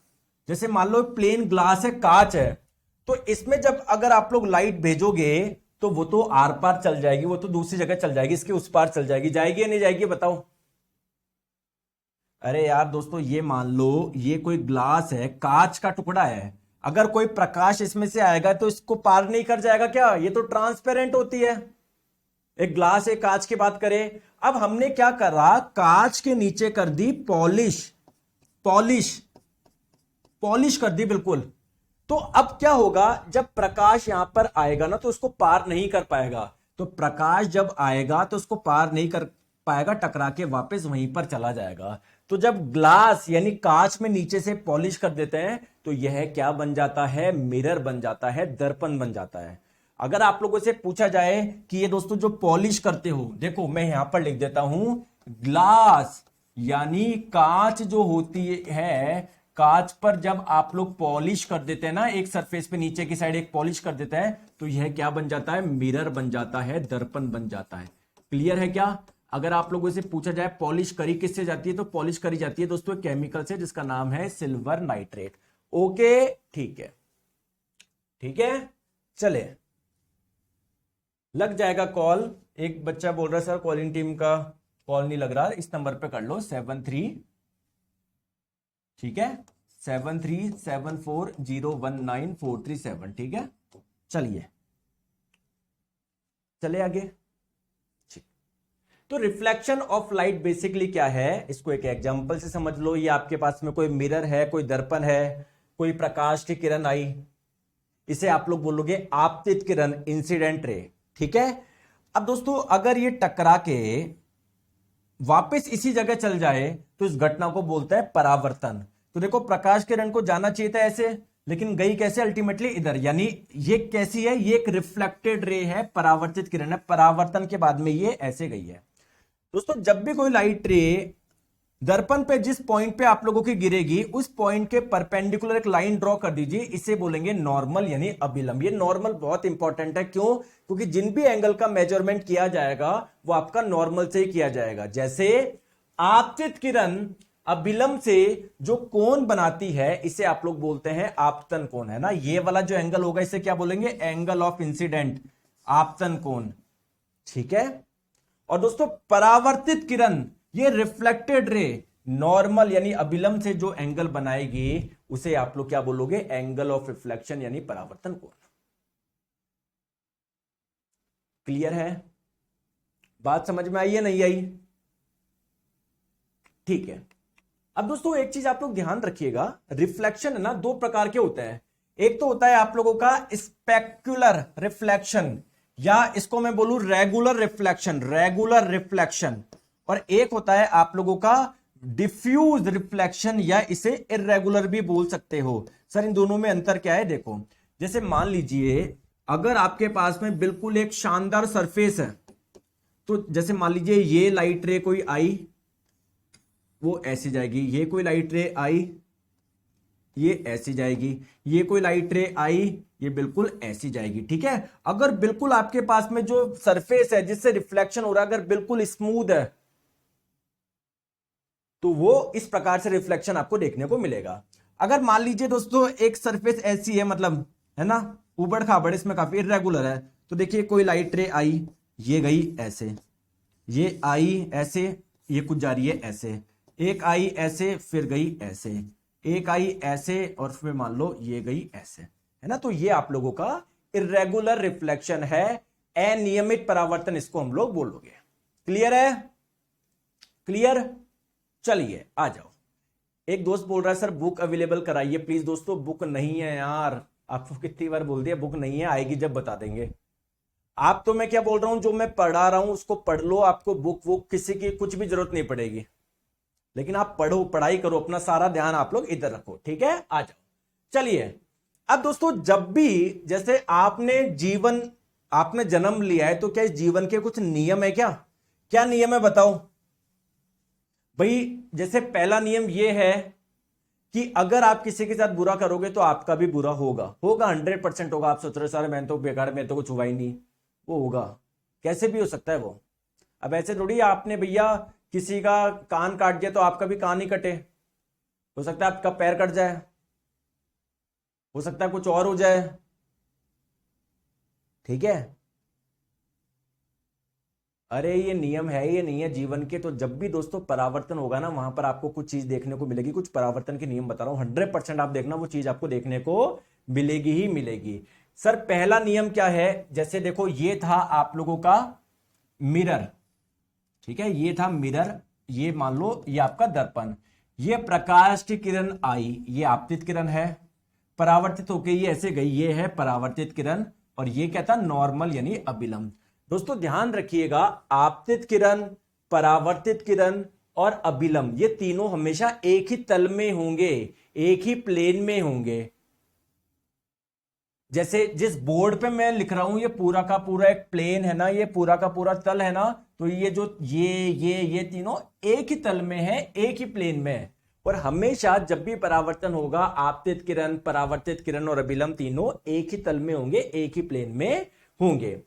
जैसे मान लो प्लेन ग्लास है, कांच है, तो इसमें जब अगर आप लोग लाइट भेजोगे तो वो तो आर पार चल जाएगी, वो तो दूसरी जगह चल जाएगी, इसके उस पार चल जाएगी। जाएगी या नहीं जाएगी बताओ? अरे यार दोस्तों, ये मान लो ये कोई ग्लास है, कांच का टुकड़ा है, अगर कोई प्रकाश इसमें से आएगा तो इसको पार नहीं कर जाएगा क्या? ये तो ट्रांसपेरेंट होती है। एक ग्लास एक कांच की बात करें, अब हमने क्या करा, कांच के नीचे कर दी पॉलिश, पॉलिश पॉलिश कर दी बिल्कुल। तो अब क्या होगा, जब प्रकाश यहां पर आएगा ना तो उसको पार नहीं कर पाएगा। तो प्रकाश जब आएगा तो उसको पार नहीं कर पाएगा, टकरा के वापस वहीं पर चला जाएगा। तो जब ग्लास यानी कांच में नीचे से पॉलिश कर देते हैं तो यह क्या बन जाता है? मिरर बन जाता है, दर्पण बन जाता है। अगर आप लोगों से पूछा जाए कि ये दोस्तों जो पॉलिश करते हो, देखो मैं यहां पर लिख देता हूं, ग्लास यानी कांच जो होती है, कांच पर जब आप लोग पॉलिश कर देते हैं ना, एक सरफेस पे नीचे की साइड एक पॉलिश कर देता है, तो यह क्या बन जाता है? मिरर बन जाता है, दर्पण बन जाता है। क्लियर है क्या? अगर आप लोगों से पूछा जाए पॉलिश करी किससे जाती है, तो पॉलिश करी जाती है दोस्तों केमिकल से, जिसका नाम है सिल्वर नाइट्रेट। ओके, ठीक है, ठीक है, चले लग जाएगा कॉल। एक बच्चा बोल रहा है सर कॉलिंग टीम का कॉल नहीं लग रहा, इस नंबर पे कर लो 73, ठीक है, 7374019437, ठीक है। चलिए चले आगे। ठीक, तो रिफ्लेक्शन ऑफ लाइट बेसिकली क्या है, इसको एक एग्जांपल से समझ लो। ये आपके पास में कोई मिरर है, कोई दर्पण है, कोई प्रकाश की किरण आई, इसे आप लोग बोलोगे आपतित किरण, इंसिडेंट रे, ठीक है। अब दोस्तों अगर ये टकरा के वापस इसी जगह चल जाए तो इस घटना को बोलते हैं परावर्तन। तो देखो प्रकाश किरण को जाना चाहिए था ऐसे, लेकिन गई कैसे? अल्टीमेटली इधर। यानी ये कैसी है? ये एक रिफ्लेक्टेड रे है, परावर्तित किरण है, परावर्तन के बाद में ये ऐसे गई है। दोस्तों जब भी कोई लाइट रे दर्पण पे जिस पॉइंट पे आप लोगों की गिरेगी, उस पॉइंट के परपेंडिकुलर एक लाइन ड्रॉ कर दीजिए, इसे बोलेंगे नॉर्मल यानी अभिलंब। ये नॉर्मल बहुत इंपॉर्टेंट है, क्यों? क्योंकि जिन भी एंगल का मेजरमेंट किया जाएगा वो आपका नॉर्मल से ही किया जाएगा। जैसे आपतित किरण अभिलंब से जो कोण बनाती है, इसे आप लोग बोलते हैं आपतन कोण, है ना। ये वाला जो एंगल होगा इसे क्या बोलेंगे? एंगल ऑफ इंसिडेंट, आपतन कोण, ठीक है। और दोस्तों परावर्तित किरण, ये रिफ्लेक्टेड रे नॉर्मल यानी अभिलंब से जो एंगल बनाएगी, उसे आप लोग क्या बोलोगे? एंगल ऑफ रिफ्लेक्शन यानी परावर्तन कोण। क्लियर है? बात समझ में आई है नहीं आई? ठीक है। अब दोस्तों एक चीज आप लोग ध्यान रखिएगा, रिफ्लेक्शन है ना दो प्रकार के होते हैं। एक तो होता है आप लोगों का स्पेक्युलर रिफ्लेक्शन, या इसको मैं बोलूं रेगुलर रिफ्लेक्शन, रेगुलर रिफ्लेक्शन। और एक होता है आप लोगों का डिफ्यूज रिफ्लेक्शन, या इसे इर्रेगुलर भी बोल सकते हो। सर इन दोनों में अंतर क्या है? देखो जैसे मान लीजिए अगर आपके पास में बिल्कुल एक शानदार सरफेस है, तो जैसे मान लीजिए ये लाइट रे कोई आई, वो ऐसी जाएगी, ये कोई लाइट रे आई, ये ऐसी जाएगी, ये कोई लाइट रे आई, ये बिल्कुल ऐसी जाएगी, ठीक है। अगर बिल्कुल आपके पास में जो सरफेस है जिससे रिफ्लेक्शन हो रहा है अगर बिल्कुल स्मूथ है, तो वो इस प्रकार से रिफ्लेक्शन आपको देखने को मिलेगा। अगर मान लीजिए दोस्तों एक सरफेस ऐसी है, मतलब है ना उबड़ खाबड़, इसमें काफी इरेगुलर है, तो देखिए कोई लाइट रे आई, ये गई ऐसे, ये आई ऐसे, ये कुछ जा रही है ऐसे, एक आई ऐसे फिर गई ऐसे, एक आई ऐसे और फिर मान लो ये गई ऐसे, है ना। तो ये आप लोगों का इरेगुलर रिफ्लेक्शन है, अनियमित परावर्तन इसको हम लोग बोलोगे। क्लियर है? क्लियर? चलिए आ जाओ। एक दोस्त बोल रहा है सर बुक अवेलेबल कराइए प्लीज। दोस्तों बुक नहीं है यार, आपको कितनी बार बोल दिया बुक नहीं है, आएगी जब बता देंगे। आप तो मैं क्या बोल रहा हूं, जो मैं पढ़ा रहा हूं उसको पढ़ लो, आपको बुक वुक किसी की कुछ भी जरूरत नहीं पड़ेगी, लेकिन आप पढ़ो, पढ़ाई करो, अपना सारा ध्यान आप लोग इधर रखो, ठीक है। आ जाओ। चलिए अब दोस्तों जब भी जैसे आपने जन्म लिया है, तो क्या इस जीवन के कुछ नियम है क्या? क्या नियम है बताओ? भाई जैसे पहला नियम ये है कि अगर आप किसी के साथ बुरा करोगे तो आपका भी बुरा होगा होगा 100% होगा। आप सोच रहे हो सर मैं तो बेकार, मैं तो कुछ हुआ ही नहीं, वो होगा। कैसे भी हो सकता है वो। अब ऐसे थोड़ी आपने भैया किसी का कान काट दिया तो आपका भी कान ही कटे, हो सकता है आपका पैर कट जाए, हो सकता है कुछ और हो जाए, ठीक है। अरे ये नियम है, ये नहीं है जीवन के। तो जब भी दोस्तों परावर्तन होगा ना, वहां पर आपको कुछ चीज देखने को मिलेगी, कुछ परावर्तन के नियम बता रहा हूं, 100% आप देखना वो चीज आपको देखने को मिलेगी ही मिलेगी। सर पहला नियम क्या है, जैसे देखो ये था आप लोगों का मिरर, ठीक है, ये था मिरर, ये मान लो ये आपका दर्पण, ये प्रकाश की किरण आई, ये आपतित किरण है, परावर्तित होके ये ऐसे गई, ये है परावर्तित किरण, और ये क्या था नॉर्मल यानी अभिलंब। दोस्तों ध्यान रखिएगा, आपतित किरण, परावर्तित किरण और अभिलंब ये तीनों हमेशा एक ही तल में होंगे, एक ही प्लेन में होंगे। जैसे जिस बोर्ड पे मैं लिख रहा हूं ये पूरा का पूरा एक प्लेन है ना, ये पूरा का पूरा तल है ना, तो ये जो ये तीनों एक ही तल में है, एक ही प्लेन में है। और हमेशा जब भी परावर्तन होगा, आपतित किरण, परावर्तित किरण और अभिलंब तीनों एक ही तल में होंगे, एक ही प्लेन में होंगे।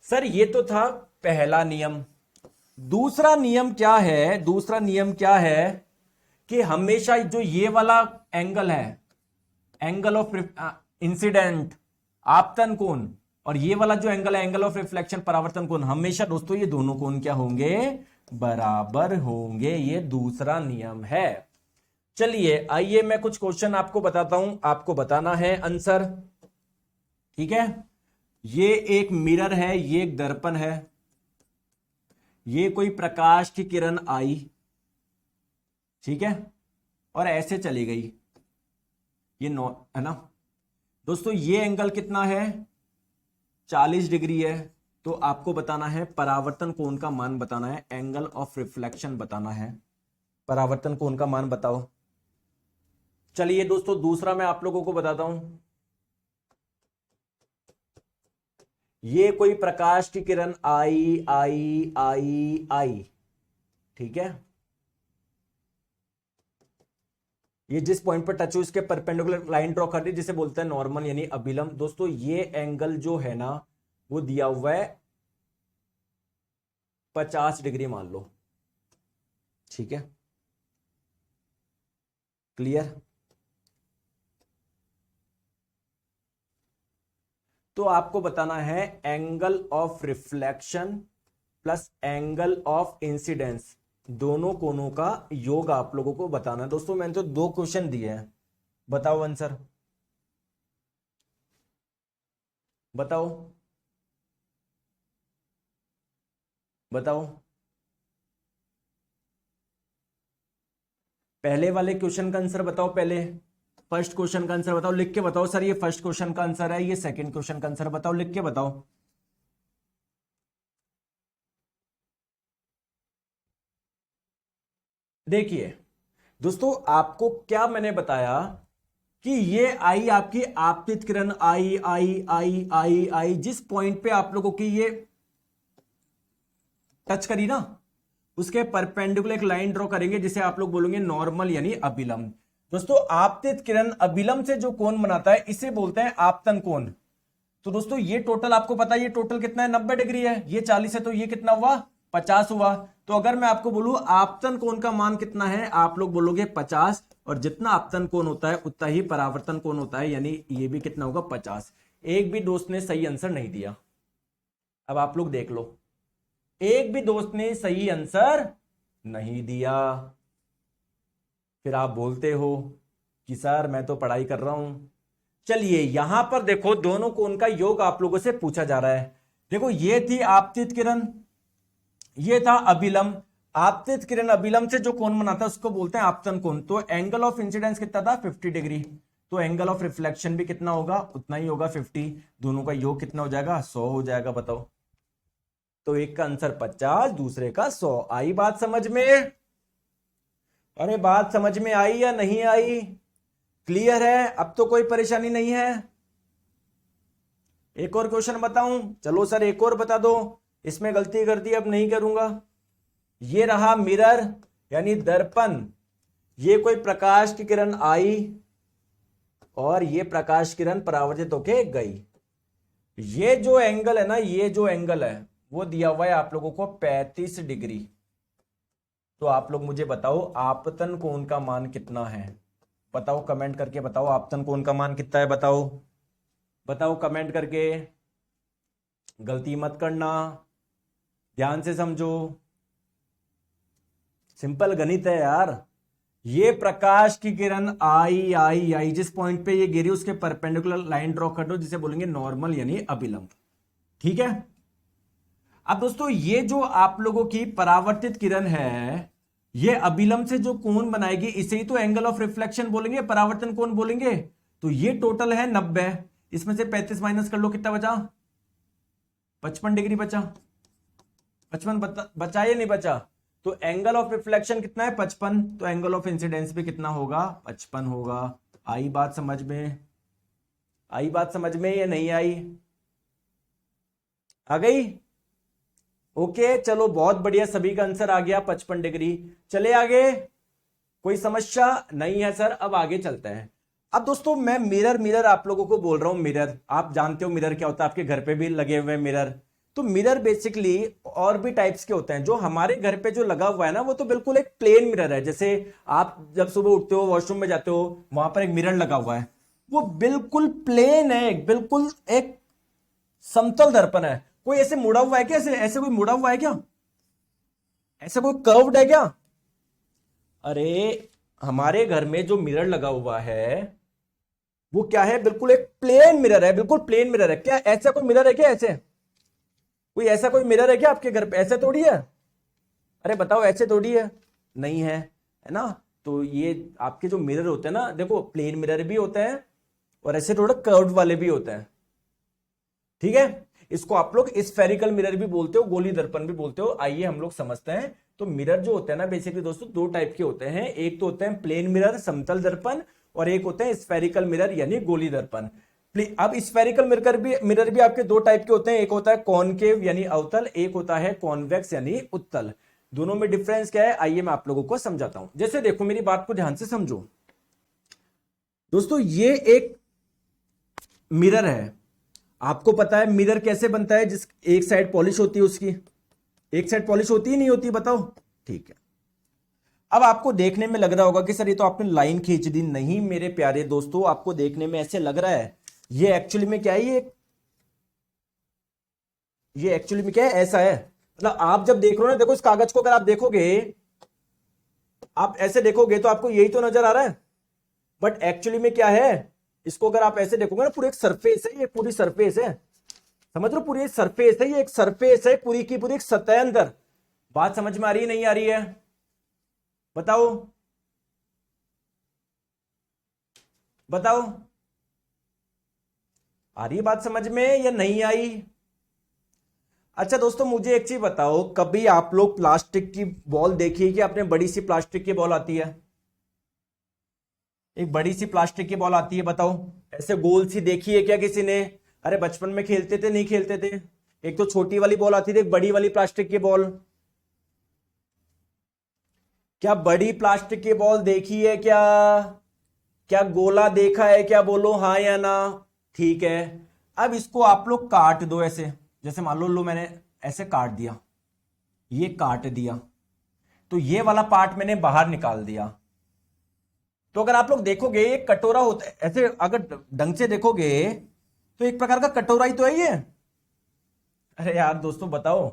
सर ये तो था पहला नियम। दूसरा नियम क्या है, दूसरा नियम क्या है कि हमेशा जो ये वाला एंगल है, एंगल ऑफ इंसिडेंट, आपतन कोण, और ये वाला जो एंगल है एंगल ऑफ रिफ्लेक्शन, परावर्तन कोण, हमेशा दोस्तों ये दोनों कोण क्या होंगे, बराबर होंगे। ये दूसरा नियम है। चलिए आइए मैं कुछ क्वेश्चन आपको बताता हूं, आपको बताना है आंसर, ठीक है। ये एक मिरर है, ये एक दर्पण है, ये कोई प्रकाश की किरण आई, ठीक है, और ऐसे चली गई, ये नो है ना। दोस्तों ये एंगल कितना है, 40 डिग्री है। तो आपको बताना है परावर्तन कोण का मान बताना है, एंगल ऑफ रिफ्लेक्शन बताना है, परावर्तन कोण का मान बताओ। चलिए दोस्तों दूसरा मैं आप लोगों को बताता हूं, ये कोई प्रकाश की किरण आई आई आई आई, ठीक है, ये जिस पॉइंट पर टच हो इसके परपेंडिकुलर लाइन ड्रॉ कर दी, जिसे बोलते हैं नॉर्मल यानी अभिलंब। दोस्तों ये एंगल जो है ना वो दिया हुआ है 50 डिग्री मान लो, ठीक है, क्लियर। तो आपको बताना है angle of reflection plus angle of incidence, दोनों कोणों का योग आप लोगों को बताना है। दोस्तों मैंने तो 2 क्वेश्चन दिए हैं, बताओ आंसर, बताओ बताओ। पहले वाले क्वेश्चन का आंसर बताओ, पहले फर्स्ट क्वेश्चन का आंसर बताओ, लिख के बताओ। सर ये फर्स्ट क्वेश्चन का आंसर है, ये सेकंड क्वेश्चन का आंसर बताओ, लिख के बताओ। देखिए दोस्तों आपको क्या मैंने बताया कि ये आई आपकी आपतित किरण आई आई आई आई आई, जिस पॉइंट पे आप लोगों की ये टच करी ना उसके परपेंडिकुलर एक लाइन ड्रॉ करेंगे, जिसे आप लोग बोलेंगे नॉर्मल यानी अभिलंब। दोस्तों आपतित किरण अभिलंब से जो कोण बनाता है इसे बोलते हैं आपतन कोण। तो दोस्तों ये टोटल आपको पता है, ये टोटल कितना है, 90 डिग्री है, ये 40 है, तो ये कितना हुआ, 50 हुआ। तो अगर मैं आपको बोलूं आपतन कोण का मान कितना है, आप लोग बोलोगे 50, और जितना आपतन कोण होता है उतना ही परावर्तन कोण होता है, यानी ये भी कितना होगा, 50। एक भी दोस्त ने सही आंसर नहीं दिया। अब आप लोग देख लो, एक भी दोस्त ने सही आंसर नहीं दिया। फिर आप बोलते हो कि सर मैं तो पढ़ाई कर रहा हूं। चलिए यहां पर देखो दोनों कोण का योग आप लोगों से पूछा जा रहा है। देखो ये थी आपतित किरण, ये था अभिलंब। आपतित किरण अभिलंब से जो कोण बनाता है उसको बोलते हैं आपतन कोण। तो एंगल ऑफ इंसिडेंस कितना था, 50 डिग्री। तो एंगल ऑफ रिफ्लेक्शन भी कितना होगा, उतना ही होगा, 50। दोनों का योग कितना हो जाएगा, 100 हो जाएगा। बताओ, तो एक का आंसर 50, दूसरे का 100। आई बात समझ में? अरे बात समझ में आई या नहीं आई? क्लियर है? अब तो कोई परेशानी नहीं है। एक और क्वेश्चन बताऊं? चलो सर एक और बता दो, इसमें गलती कर दी अब नहीं करूंगा। ये रहा मिरर, यानी दर्पण, ये कोई प्रकाश की किरण आई और ये प्रकाश किरण परावर्तित होके गई। ये जो एंगल है ना, ये जो एंगल है वो दिया हुआ है आप लोगों को 35 डिग्री। तो आप लोग मुझे बताओ आपतन कोण का मान कितना है? बताओ, कमेंट करके बताओ आपतन कोण का मान कितना है। बताओ बताओ कमेंट करके, गलती मत करना, ध्यान से समझो, सिंपल गणित है यार। ये प्रकाश की किरण आई आई आई, जिस पॉइंट पे ये गिरी उसके परपेंडिकुलर लाइन ड्रॉ कर दो, जिसे बोलेंगे नॉर्मल यानी अभिलंब। ठीक है। अब दोस्तों ये जो आप लोगों की परावर्तित किरण है, ये अभिलंब से जो कोण बनाएगी इसे ही तो एंगल ऑफ रिफ्लेक्शन बोलेंगे, परावर्तन कोण बोलेंगे। तो ये टोटल है 90, इसमें से 35 माइनस कर लो, कितना बचा? 55 डिग्री बचा। 55 बचा या नहीं बचा? तो एंगल ऑफ रिफ्लेक्शन कितना है? 55। तो एंगल ऑफ इंसिडेंस भी कितना होगा? 55 होगा। आई बात समझ में? आई बात समझ में या नहीं आई? आ गई? ओके चलो बहुत बढ़िया, सभी का आंसर आ गया 55 डिग्री। चले आगे, कोई समस्या नहीं है सर। अब आगे चलते हैं। अब दोस्तों मैं मिरर आप लोगों को बोल रहा हूं। मिरर आप जानते हो मिरर क्या होता है, आपके घर पे भी लगे हुए मिरर। तो मिरर बेसिकली और भी टाइप्स के होते हैं। जो हमारे घर पे जो लगा हुआ है ना, वो तो बिल्कुल एक प्लेन मिरर है। जैसे आप जब सुबह उठते हो, वॉशरूम में जाते हो, वहां पर एक मिरर लगा हुआ है, वो बिल्कुल प्लेन है, बिल्कुल एक समतल दर्पण है। कोई ऐसे मुड़ा हुआ है क्या? ऐसे ऐसे कोई मुड़ा हुआ है क्या? ऐसा कोई कर्व्ड है क्या? अरे हमारे घर में जो मिरर लगा हुआ है वो क्या है? बिल्कुल एक प्लेन मिरर है, बिल्कुल प्लेन मिरर है। क्या ऐसा कोई मिरर है क्या? ऐसे कोई ऐसा कोई मिरर है क्या आपके घर पे? ऐसे थोड़ी है। अरे बताओ, ऐसे थोड़ी है, नहीं है, है ना? तो ये आपके जो मिरर होते हैं ना, देखो प्लेन मिरर भी होते हैं और ऐसे थोड़ा कर्व्ड वाले भी होते हैं। ठीक है। इसको आप लोग स्फेरिकल मिरर भी बोलते हो, गोली दर्पण भी बोलते हो। आइए हम लोग समझते हैं। तो मिरर जो होते हैं ना, बेसिकली दोस्तों दो टाइप के होते हैं। एक तो होते हैं प्लेन मिरर, समतल दर्पण, और एक होते हैं स्फेरिकल मिरर यानी गोली दर्पण। अब स्फेरिकल मिरर भी आपके दो टाइप के होते हैं। एक होता है कॉनकेव यानी अवतल, एक होता है कॉन्वेक्स यानी उत्तल। दोनों में डिफरेंस क्या है, आइए मैं आप लोगों को समझाता हूं। जैसे देखो, मेरी बात को ध्यान से समझो दोस्तों। ये एक मिरर है। आपको पता है मिरर कैसे बनता है? जिस एक साइड पॉलिश होती है, उसकी एक साइड पॉलिश होती है नहीं होती? बताओ। ठीक है। अब आपको देखने में लग रहा होगा कि सर ये तो आपने लाइन खींच दी। नहीं मेरे प्यारे दोस्तों, आपको देखने में ऐसे लग रहा है, ये एक्चुअली में क्या है? ये एक्चुअली में क्या है? ऐसा है। मतलब आप जब देख रहे हो ना, देखो इस कागज को अगर आप देखोगे, आप ऐसे देखोगे तो आपको यही तो नजर आ रहा है। बट एक्चुअली में क्या है, इसको अगर आप ऐसे देखोगे ना, पूरी एक सरफेस है, ये पूरी सरफेस है। समझ लो, पूरी सरफेस है, ये एक सरफेस है पूरी की पूरी, एक सतह अंदर। बात समझ में आ रही है नहीं आ रही है? बताओ बताओ, आ रही है बात समझ में या नहीं आई? अच्छा दोस्तों मुझे एक चीज बताओ, कभी आप लोग प्लास्टिक की बॉल देखी है कि आपने? बड़ी सी प्लास्टिक की बॉल आती है, एक बड़ी सी प्लास्टिक की बॉल आती है, बताओ ऐसे गोल सी देखी है क्या किसी ने? अरे बचपन में खेलते थे, नहीं खेलते थे? एक तो छोटी वाली बॉल आती थी, एक बड़ी वाली प्लास्टिक की बॉल। क्या बड़ी प्लास्टिक की बॉल देखी है क्या? क्या गोला देखा है क्या? बोलो हाँ या ना। ठीक है। अब इसको आप लोग काट दो ऐसे। जैसे मान लो मैंने ऐसे काट दिया, ये काट दिया, तो ये वाला पार्ट मैंने बाहर निकाल दिया। तो अगर आप लोग देखोगे, ये कटोरा होता है ऐसे, अगर ढंग से देखोगे तो एक प्रकार का कटोरा ही तो है ये। अरे यार दोस्तों बताओ,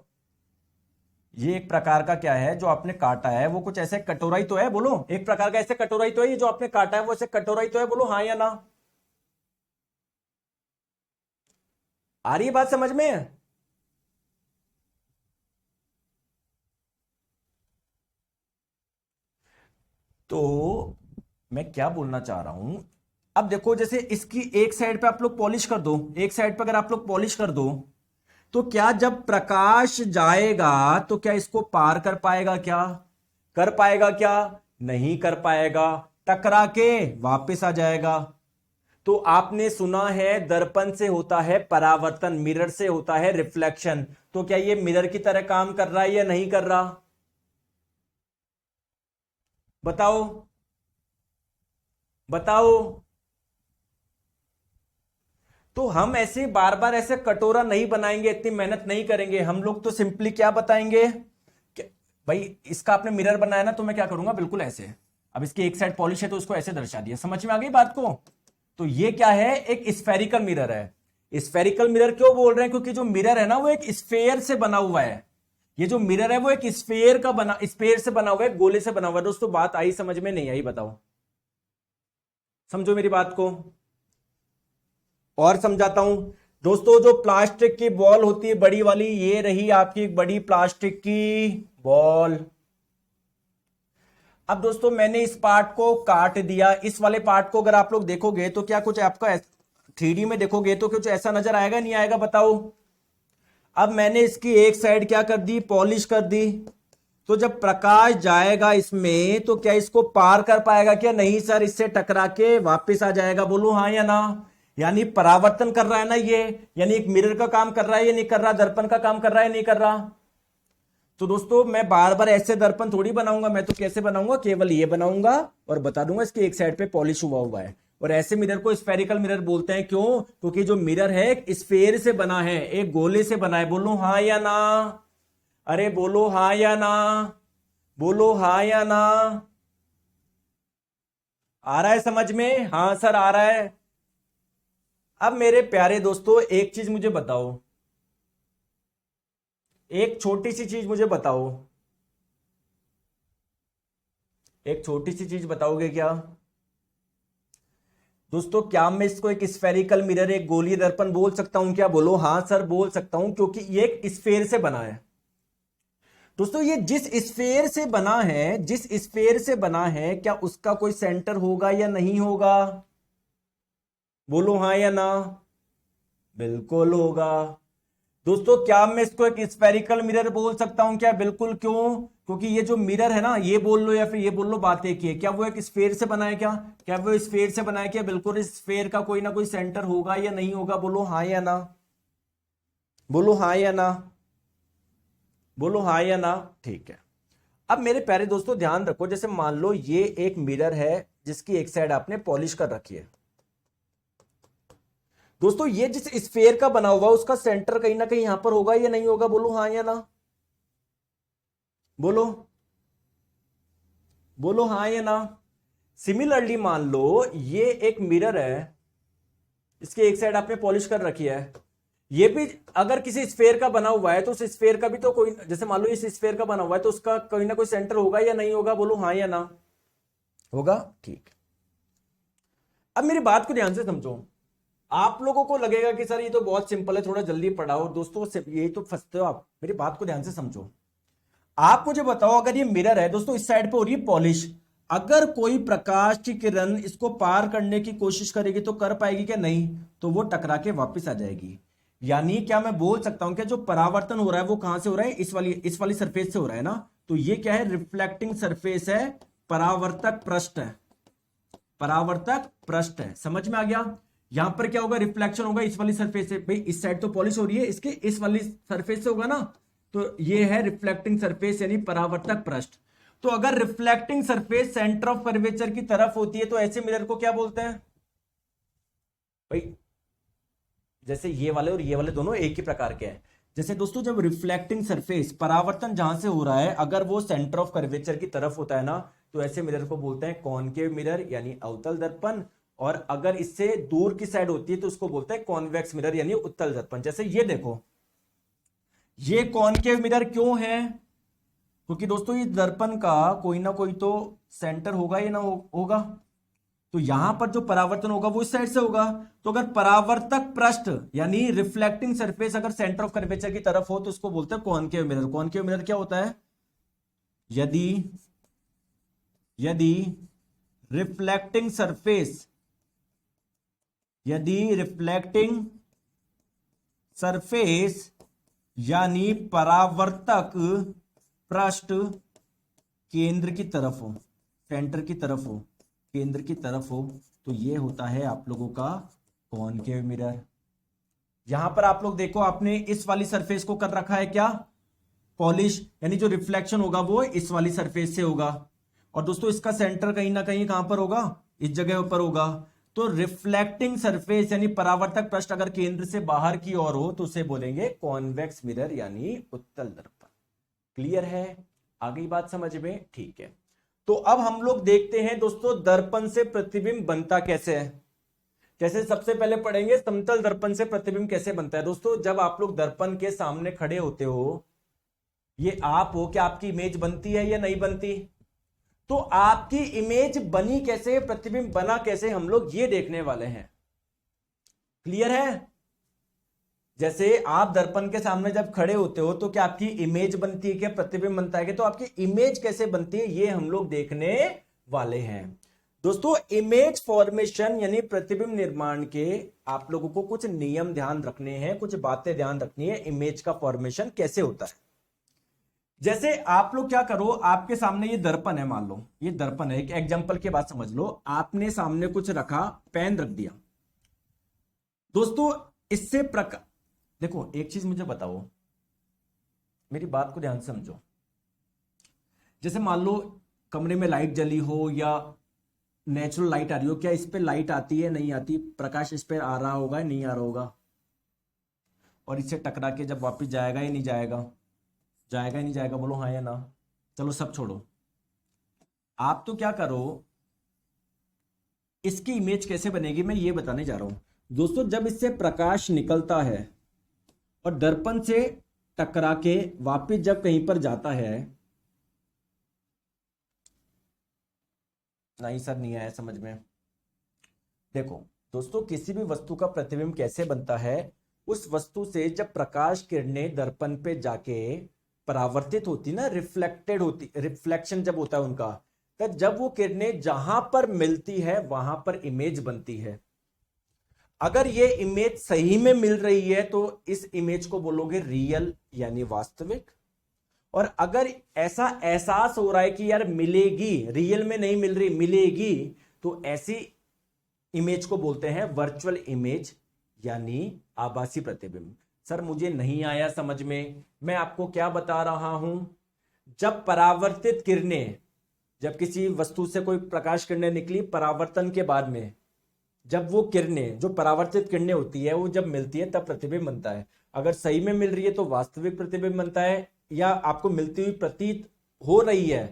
ये एक प्रकार का क्या है जो आपने काटा है? वो कुछ ऐसे कटोरा ही तो है, बोलो। एक प्रकार का ऐसे कटोरा ही तो है, ये जो आपने काटा है वो ऐसे कटोरा ही तो है, बोलो हाँ या ना। आ रही है बात समझ में? तो मैं क्या बोलना चाह रहा हूं, अब देखो जैसे इसकी एक साइड पे आप लोग पॉलिश कर दो, एक साइड पे अगर आप लोग पॉलिश कर दो, तो क्या जब प्रकाश जाएगा तो क्या इसको पार कर पाएगा? क्या कर पाएगा? क्या नहीं कर पाएगा, टकरा के वापस आ जाएगा। तो आपने सुना है दर्पण से होता है परावर्तन, मिरर से होता है रिफ्लेक्शन। तो क्या ये मिरर की तरह काम कर रहा है या नहीं कर रहा? बताओ बताओ। तो हम ऐसे बार बार ऐसे कटोरा नहीं बनाएंगे, इतनी मेहनत नहीं करेंगे। हम लोग तो सिंपली क्या बताएंगे कि भाई इसका आपने मिरर बनाया ना, तो मैं क्या करूंगा, बिल्कुल ऐसे। अब इसकी एक साइड पॉलिश है तो उसको ऐसे दर्शा दिया। समझ में आ गई बात को? तो ये क्या है, एक स्फेरिकल मिरर है। स्फेरिकल मिरर क्यों बोल रहे हैं? क्योंकि जो मिरर है ना वो एक स्फेयर से बना हुआ है। ये जो मिरर है वो एक स्फेयर से बना हुआ है, गोले से बना हुआ है। दोस्तों बात आई समझ में? नहीं आई? बताओ, समझो मेरी बात को। और समझाता हूं दोस्तों। जो प्लास्टिक की बॉल होती है बड़ी वाली, ये रही आपकी एक बड़ी प्लास्टिक की बॉल। अब दोस्तों मैंने इस पार्ट को काट दिया। इस वाले पार्ट को अगर आप लोग देखोगे तो क्या कुछ आपका 3D में देखोगे तो कुछ ऐसा नजर आएगा, नहीं आएगा? बताओ। अब मैंने इसकी एक साइड क्या कर दी, पॉलिश कर दी। तो जब प्रकाश जाएगा इसमें तो क्या इसको पार कर पाएगा? क्या नहीं सर, इससे टकरा के वापस आ जाएगा। बोलो हाँ या ना? यानी परावर्तन कर रहा है ना ये। यानी एक मिरर का काम कर रहा है, ये नहीं कर रहा? दर्पण का काम कर रहा है, नहीं कर रहा? तो दोस्तों मैं बार बार ऐसे दर्पण थोड़ी बनाऊंगा। मैं तो कैसे बनाऊंगा, केवल ये बनाऊंगा और बता दूंगा इसकी एक साइड पे पॉलिश हुआ हुआ है। और ऐसे मिरर को स्फेरिकल मिरर बोलते हैं। क्यों? क्योंकि जो मिरर है एक स्फेयर से बना है, एक गोले से बना है। बोलो हाँ या ना? अरे बोलो हाँ या ना? बोलो हाँ या ना? आ रहा है समझ में? हाँ सर आ रहा है। अब मेरे प्यारे दोस्तों एक चीज मुझे बताओ, एक छोटी सी चीज मुझे बताओ। एक छोटी सी चीज बताओगे क्या दोस्तों? क्या मैं इसको एक स्फेरिकल मिरर, एक गोलीय दर्पण बोल सकता हूं क्या? बोलो हाँ सर बोल सकता हूं, क्योंकि ये एक स्फेयर से बना है। दोस्तों ये जिस स्फेयर से बना है, जिस स्फेयर से बना है, क्या उसका कोई सेंटर होगा या नहीं होगा? बोलो हाँ या ना? बिल्कुल होगा। दोस्तों क्या मैं इसको एक स्फेरिकल मिरर बोल सकता हूं क्या? बिल्कुल। क्यों? क्योंकि ये जो मिरर है ना, ये बोल लो या फिर ये बोल लो, बात एक ही है। क्या वो एक स्फेयर से बना है? क्या वो स्फेयर से बना है? क्या बिल्कुल इस स्फेयर का कोई ना कोई सेंटर होगा या नहीं होगा? बोलो हाँ या ना? बोलो हाँ या ना? बोलो हाँ या ना? ठीक है। अब मेरे प्यारे दोस्तों ध्यान रखो, जैसे मान लो ये एक मिरर है जिसकी एक साइड आपने पॉलिश कर रखी है। दोस्तों ये जिस स्फेयर का बना हुआ उसका सेंटर कहीं ना कहीं यहां पर होगा या नहीं होगा? बोलो हाँ या ना? बोलो, बोलो हाँ या ना? सिमिलरली मान लो ये एक मिरर है, इसकी एक साइड आपने पॉलिश कर रखी है। ये भी अगर किसी स्फेयर का बना हुआ है तो उस स्फेयर का भी तो कोई, जैसे मान लो इस स्फेयर का बना हुआ है तो उसका कोई ना कोई सेंटर होगा या नहीं होगा? बोलो हाँ या ना? होगा। ठीक। अब मेरी बात को ध्यान से समझो। आप लोगों को लगेगा कि सर ये तो बहुत सिंपल है, थोड़ा जल्दी पढ़ाओ। दोस्तों यही तो फंसते हो आप। मेरी बात को ध्यान से समझो। आप मुझे बताओ, अगर ये मिरर है दोस्तों, इस साइड पे हो रही है पॉलिश, अगर कोई प्रकाश की किरण इसको पार करने की कोशिश करेगी तो कर पाएगी क्या? नहीं। तो वो टकरा के वापस आ जाएगी। यानी क्या मैं बोल सकता हूं कि जो परावर्तन हो रहा है वो कहां से हो रहा है? इस वाली सरफेस से हो रहा है ना। तो ये क्या है? रिफ्लेक्टिंग सरफेस है, परावर्तक पृष्ठ है। परावर्तक पृष्ठ है। समझ में आ गया? यहां पर क्या होगा? रिफ्लेक्शन होगा इस वाली सरफेस से। भाई इस साइड तो पॉलिश हो रही है, इसके इस वाली सरफेस से होगा ना। तो ये है रिफ्लेक्टिंग सरफेस यानी परावर्तक पृष्ठ। तो अगर reflecting surface centre of curvature की तरफ होती है तो ऐसे मिरर को क्या बोलते हैं भाई? जैसे ये वाले और ये वाले दोनों एक ही प्रकार के हैं। जैसे दोस्तों जब रिफ्लेक्टिंग सरफेस, परावर्तन जहां से हो रहा है, अगर वो सेंटर ऑफ कर्वेचर की तरफ होता है ना, तो ऐसे मिरर को बोलते हैं कॉनकेव मिरर यानी अवतल दर्पण। और अगर इससे दूर की साइड होती है तो उसको बोलते हैं कॉन्वेक्स मिरर यानी उत्तल दर्पण। जैसे ये देखो, ये कॉनकेव मिरर क्यों है? क्योंकि दोस्तों ये दर्पण का कोई ना कोई तो सेंटर होगा या ना होगा। तो यहां पर जो परावर्तन होगा वो इस साइड से होगा। तो अगर परावर्तक पृष्ठ यानी रिफ्लेक्टिंग सरफेस अगर सेंटर ऑफ कर्वेचर की तरफ हो तो उसको बोलते हैं कॉनकेव मिरर। कॉनकेव मिरर क्या होता है? यदि यदि रिफ्लेक्टिंग सरफेस, यदि रिफ्लेक्टिंग सरफेस यानी परावर्तक पृष्ठ केंद्र की तरफ हो, सेंटर की तरफ हो, केंद्र की तरफ हो, तो ये होता है आप लोगों का कॉनकेव मिरर। यहां पर आप लोग देखो, आपने इस वाली सरफेस को कर रखा है क्या? पॉलिश। यानी जो रिफ्लेक्शन होगा वो इस वाली सरफेस से होगा। और दोस्तों इसका सेंटर कहीं ना कहीं कहां पर होगा, इस जगह पर होगा। तो रिफ्लेक्टिंग सरफेस यानी परावर्तक पृष्ठ अगर केंद्र से बाहर की ओर हो तो उसे बोलेंगे कॉन्वेक्स मिरर यानी उत्तल दर्पण। क्लियर है, आ गई बात समझ में? ठीक है, तो अब हम लोग देखते हैं दोस्तों दर्पण से प्रतिबिंब बनता कैसे है। जैसे सबसे पहले पढ़ेंगे समतल दर्पण से प्रतिबिंब कैसे बनता है। दोस्तों जब आप लोग दर्पण के सामने खड़े होते हो, ये आप हो, क्या आपकी इमेज बनती है या नहीं बनती? तो आपकी इमेज बनी कैसे, प्रतिबिंब बना कैसे, हम लोग ये देखने वाले हैं। क्लियर है? जैसे आप दर्पण के सामने जब खड़े होते हो तो क्या आपकी इमेज बनती है, क्या प्रतिबिंब बनता है? तो आपकी इमेज कैसे बनती है ये हम लोग देखने वाले हैं। दोस्तों इमेज फॉर्मेशन यानी प्रतिबिंब निर्माण के आप लोगों को कुछ नियम ध्यान रखने हैं, कुछ बातें ध्यान रखनी है, इमेज का फॉर्मेशन कैसे होता है। जैसे आप लोग क्या करो, आपके सामने ये दर्पण है, मान लो ये दर्पण है, एक एग्जांपल की बात समझ लो। आपने सामने कुछ रखा, पेन रख दिया। दोस्तों इससे प्रकार, देखो एक चीज मुझे बताओ, मेरी बात को ध्यान से समझो। जैसे मान लो कमरे में लाइट जली हो या नेचुरल लाइट आ रही हो, क्या इस पे लाइट आती है नहीं आती? प्रकाश इस पे आ रहा होगा या नहीं आ रहा होगा? और इससे टकरा के जब वापस जाएगा या नहीं जाएगा? जाएगा या नहीं जाएगा? बोलो हाँ या ना। चलो सब छोड़ो, आप तो क्या करो, इसकी इमेज कैसे बनेगी मैं ये बताने जा रहा हूं। दोस्तों जब इससे प्रकाश निकलता है और दर्पण से टकरा के वापस जब कहीं पर जाता है, नहीं सर नहीं आया समझ में। देखो दोस्तों किसी भी वस्तु का प्रतिबिंब कैसे बनता है, उस वस्तु से जब प्रकाश किरणें दर्पण पे जाके परावर्तित होती ना, रिफ्लेक्टेड होती, रिफ्लेक्शन जब होता है उनका, तब जब वो किरणें जहां पर मिलती है वहां पर इमेज बनती है। अगर ये इमेज सही में मिल रही है तो इस इमेज को बोलोगे रियल यानी वास्तविक। और अगर ऐसा एहसास हो रहा है कि यार मिलेगी, रियल में नहीं मिल रही मिलेगी, तो ऐसी इमेज को बोलते हैं वर्चुअल इमेज यानी आभासी प्रतिबिंब। सर मुझे नहीं आया समझ में, मैं आपको क्या बता रहा हूं। जब परावर्तित किरणें, जब किसी वस्तु से कोई प्रकाश किरणें निकली परावर्तन के बाद में, जब वो किरणें, जो परावर्तित किरणें होती है वो जब मिलती है तब प्रतिबिंब बनता है। अगर सही में मिल रही है तो वास्तविक प्रतिबिंब बनता है, या आपको मिलती हुई प्रतीत हो रही है